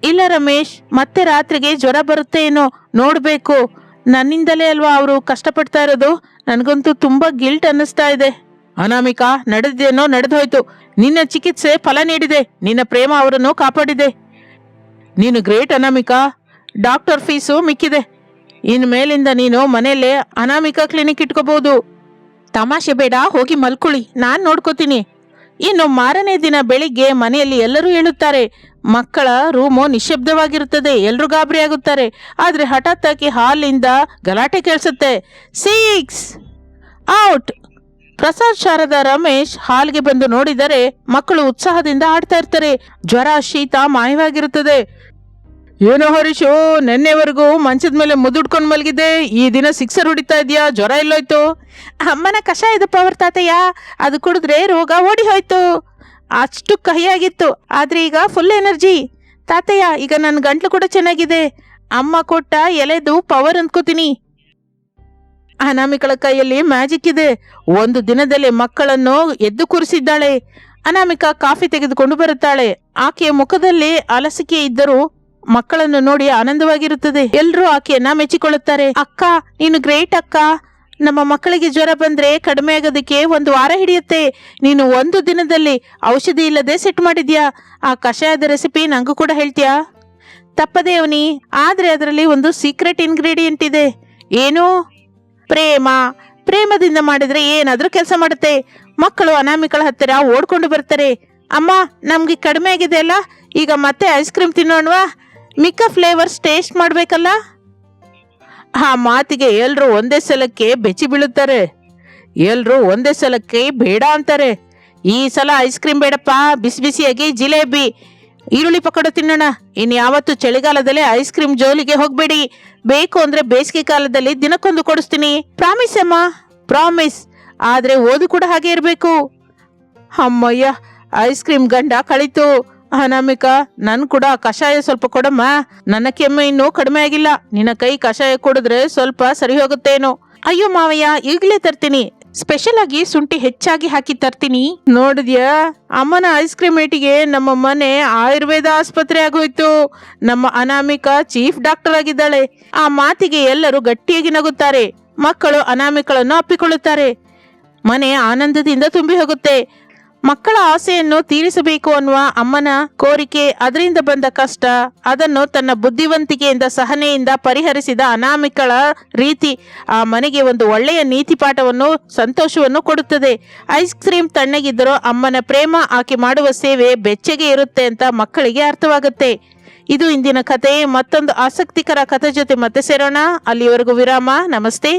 ಇಲ್ಲ ರಮೇಶ್, ಮತ್ತೆ ರಾತ್ರಿಗೆ ಜ್ವರ ಬರುತ್ತೆ ಏನೋ, ನೋಡ್ಬೇಕು. ನನ್ನಿಂದಲೇ ಅಲ್ವಾ ಅವರು ಕಷ್ಟಪಡ್ತಾ ಇರೋದು, ನನಗಂತೂ ತುಂಬಾ ಗಿಲ್ಟ್ ಅನ್ನಿಸ್ತಾ ಇದೆ. ಅನಾಮಿಕಾ, ನಡೆದೇನೋ ನಡೆದೋಯ್ತು. ನಿನ್ನ ಚಿಕಿತ್ಸೆ ಫಲ ನೀಡಿದೆ, ನಿನ್ನ ಪ್ರೇಮ ಅವರನ್ನು ಕಾಪಾಡಿದೆ. ನೀನು ಗ್ರೇಟ್ ಅನಾಮಿಕಾ. ಡಾಕ್ಟರ್ ಫೀಸು ಮಿಕ್ಕಿದೆ. ಇನ್ ಮೇಲಿಂದ ನೀನು ಮನೆಯಲ್ಲೇ ಅನಾಮಿಕಾ ಕ್ಲಿನಿಕ್ ಇಟ್ಕೋಬಹುದು. ತಮಾಷೆ ಬೇಡ, ಹೋಗಿ ಮಲ್ಕೊಳ್ಳಿ, ನಾನ್ ನೋಡ್ಕೋತೀನಿ. ಇನ್ನು ಮಾರನೇ ದಿನ ಬೆಳಿಗ್ಗೆ ಮನೆಯಲ್ಲಿ ಎಲ್ಲರೂ ಹೇಳುತ್ತಾರೆ. ಮಕ್ಕಳ ರೂಮು ನಿಶ್ಶಬ್ದವಾಗಿರುತ್ತದೆ, ಎಲ್ಲರೂ ಗಾಬರಿ ಆಗುತ್ತಾರೆ. ಆದ್ರೆ ಹಠಾತ್ ಆಗಿ ಹಾಲಿಂದ ಗಲಾಟೆ ಕೇಳಿಸುತ್ತೆ. 6 ಔಟ್. ಪ್ರಸಾದ್, ಶಾರದಾ, ರಮೇಶ್ ಹಾಲ್ಗೆ ಬಂದು ನೋಡಿದರೆ ಮಕ್ಕಳು ಉತ್ಸಾಹದಿಂದ ಆಡ್ತಾ ಇರ್ತಾರೆ. ಜ್ವರ ಶೀತ ಮಾಯವಾಗಿರುತ್ತದೆ. ಏನೋ ಹರೀಶು, ನೆನ್ನೆವರೆಗೂ ಮಂಚದ ಮೇಲೆ ಮುದುಡ್ಕೊಂಡು ಮಲಗಿದೆ, ಈ ದಿನ 6 ಹೊಡಿತಾ ಇದೆಯಾ, ಜ್ವರ ಎಲ್ಲೋಯ್ತು? ಅಮ್ಮನ ಕಷಾಯದ ಪವರ್ ತಾತಯ್ಯ, ಅದು ಕುಡಿದ್ರೆ ರೋಗ ಓಡಿ ಹೋಯ್ತು. ಅಷ್ಟು ಕಹಿಯಾಗಿತ್ತು, ಆದ್ರೆ ಈಗ ಫುಲ್ ಎನರ್ಜಿ ತಾತಯ್ಯ. ಈಗ ನನ್ನ ಗಂಟ್ಲು ಕೂಡ ಚೆನ್ನಾಗಿದೆ. ಅಮ್ಮ ಕೊಟ್ಟ ಎಲೆದು ಪವರ್ ಅಂದ್ಕೋತೀನಿ. ಅನಾಮಿಕಳ ಕೈಯಲ್ಲಿ ಮ್ಯಾಜಿಕ್ ಇದೆ. ಒಂದು ದಿನದಲ್ಲಿ ಮಕ್ಕಳನ್ನು ಎದ್ದು ಕೂರಿಸಿದ್ದಾಳೆ. ಅನಾಮಿಕಾ ಕಾಫಿ ತೆಗೆದುಕೊಂಡು ಬರುತ್ತಾಳೆ. ಆಕೆಯ ಮುಖದಲ್ಲಿ ಅಲಸಿಕೆ ಇದ್ದರೂ ಮಕ್ಕಳನ್ನು ನೋಡಿ ಆನಂದವಾಗಿರುತ್ತದೆ. ಎಲ್ಲರೂ ಆಕೆಯನ್ನ ಮೆಚ್ಚಿಕೊಳ್ಳುತ್ತಾರೆ. ಅಕ್ಕ, ನೀನು ಗ್ರೇಟ್ ಅಕ್ಕ. ನಮ್ಮ ಮಕ್ಕಳಿಗೆ ಜ್ವರ ಬಂದ್ರೆ ಕಡಿಮೆ ಆಗೋದಕ್ಕೆ 1 ವಾರ ಹಿಡಿಯುತ್ತೆ. ನೀನು 1 ದಿನದಲ್ಲಿ ಔಷಧಿ ಇಲ್ಲದೆ ಸೆಟ್ ಮಾಡಿದ್ಯಾ. ಆ ಕಷಾಯದ ರೆಸಿಪಿ ನಂಗೂ ಕೂಡ ಹೇಳ್ತೀಯಾ? ತಪ್ಪದೇ ಅವನಿ, ಆದ್ರೆ ಅದರಲ್ಲಿ ಒಂದು ಸೀಕ್ರೆಟ್ ಇಂಗ್ರೀಡಿಯೆಂಟ್ ಇದೆ. ಏನು? ಪ್ರೇಮ. ಪ್ರೇಮದಿಂದ ಮಾಡಿದ್ರೆ ಏನಾದ್ರೂ ಕೆಲಸ ಮಾಡುತ್ತೆ. ಮಕ್ಕಳು ಅನಾಮಿಕಳ ಹತ್ತಿರ ಓಡ್ಕೊಂಡು ಬರ್ತಾರೆ. ಅಮ್ಮ, ನಮ್ಗೆ ಕಡಿಮೆ ಆಗಿದೆ ಅಲ್ಲ, ಈಗ ಮತ್ತೆ ಐಸ್ ಕ್ರೀಮ್ ತಿನ್ನೋಣವಾ? ಮಿಕ್ಕ ಫ್ಲೇವರ್ಸ್ ಟೇಸ್ಟ್ ಮಾಡ್ಬೇಕಲ್ಲ. ಆ ಮಾತಿಗೆ ಎಲ್ರು ಒಂದೇ ಸಲಕ್ಕೆ ಬೆಚ್ಚಿ ಬೀಳುತ್ತಾರೆ. ಎಲ್ರು ಒಂದೇ ಸಲಕ್ಕೆ ಬೇಡ ಅಂತಾರೆ. ಈ ಸಲ ಐಸ್ ಕ್ರೀಮ್ ಬೇಡಪ್ಪ, ಬಿಸಿ ಬಿಸಿಯಾಗಿ ಜಿಲೇಬಿ, ಈರುಳ್ಳಿ ಪಕೋಡ ತಿನ್ನೋಣ. ಇನ್ಯಾವತ್ತು ಚಳಿಗಾಲದಲ್ಲಿ ಐಸ್ ಕ್ರೀಮ್ ಜೋಲಿಗೆ ಹೋಗ್ಬೇಡಿ. ಬೇಕು ಅಂದ್ರೆ ಬೇಸಿಗೆ ಕಾಲದಲ್ಲಿ ದಿನಕ್ಕೊಂದು ಕೊಡಿಸ್ತೀನಿ. ಪ್ರಾಮಿಸ್ ಅಮ್ಮ, ಪ್ರಾಮಿಸ್. ಆದ್ರೆ ಓದು ಕೂಡ ಹಾಗೆ ಇರಬೇಕು. ಅಮ್ಮಯ್ಯ, ಐಸ್ ಕ್ರೀಮ್ ಗಂಡ ಕಳಿತು. ಅನಾಮಿಕಾ, ನನ್ ಕೂಡ ಕಷಾಯ ಸ್ವಲ್ಪ ಕೊಡಮ್ಮ. ನನ್ನ ಕೆಮ್ಮು ಇನ್ನೂ ಕಡಿಮೆ ಆಗಿಲ್ಲ. ನಿನ್ನ ಕೈ ಕಷಾಯ ಕುಡಿದ್ರೆ ಸ್ವಲ್ಪ ಸರಿ ಹೋಗುತ್ತೇನೋ. ಅಯ್ಯೋ ಮಾವಯ್ಯ, ಈಗಲೇ ತರ್ತೀನಿ. ಸ್ಪೆಷಲ್ ಆಗಿ ಶುಂಠಿ ಹೆಚ್ಚಾಗಿ ಹಾಕಿ ತರ್ತೀನಿ. ನೋಡಿದ್ಯಾ, ಅಮ್ಮನ ಐಸ್ ಕ್ರೀಮ್ ಏಟಿಗೆ ನಮ್ಮ ಮನೆ ಆಯುರ್ವೇದ ಆಸ್ಪತ್ರೆ ಆಗೋಯ್ತು. ನಮ್ಮ ಅನಾಮಿಕಾ ಚೀಫ್ ಡಾಕ್ಟರ್ ಆಗಿದ್ದಾಳೆ. ಆ ಮಾತಿಗೆ ಎಲ್ಲರೂ ಗಟ್ಟಿಯಾಗಿ ನಗುತ್ತಾರೆ. ಮಕ್ಕಳು ಅನಾಮಿಕಳನ್ನು ಅಪ್ಪಿಕೊಳ್ಳುತ್ತಾರೆ. ಮನೆ ಆನಂದದಿಂದ ತುಂಬಿ ಹೋಗುತ್ತೆ. ಮಕ್ಕಳ ಆಸೆಯನ್ನು ತೀರಿಸಬೇಕು ಅನ್ನುವ ಅಮ್ಮನ ಕೋರಿಕೆ, ಅದರಿಂದ ಬಂದ ಕಷ್ಟ, ಅದನ್ನು ತನ್ನ ಬುದ್ಧಿವಂತಿಕೆಯಿಂದ ಸಹನೆಯಿಂದ ಪರಿಹರಿಸಿದ ಅನಾಮಿಕಳ ರೀತಿ ಆ ಮನೆಗೆ ಒಂದು ಒಳ್ಳೆಯ ನೀತಿ ಪಾಠವನ್ನು, ಸಂತೋಷವನ್ನು ಕೊಡುತ್ತದೆ. ಐಸ್ ಕ್ರೀಮ್ ತಣ್ಣಗಿದ್ದರೂ ಅಮ್ಮನ ಪ್ರೇಮ, ಆಕೆ ಮಾಡುವ ಸೇವೆ ಬೆಚ್ಚಗೆ ಇರುತ್ತೆ ಅಂತ ಮಕ್ಕಳಿಗೆ ಅರ್ಥವಾಗುತ್ತೆ. ಇದು ಇಂದಿನ ಕತೆ. ಮತ್ತೊಂದು ಆಸಕ್ತಿಕರ ಕಥೆ ಜೊತೆ ಮತ್ತೆ ಸೇರೋಣ. ಅಲ್ಲಿವರೆಗೂ ವಿರಾಮ. ನಮಸ್ತೆ.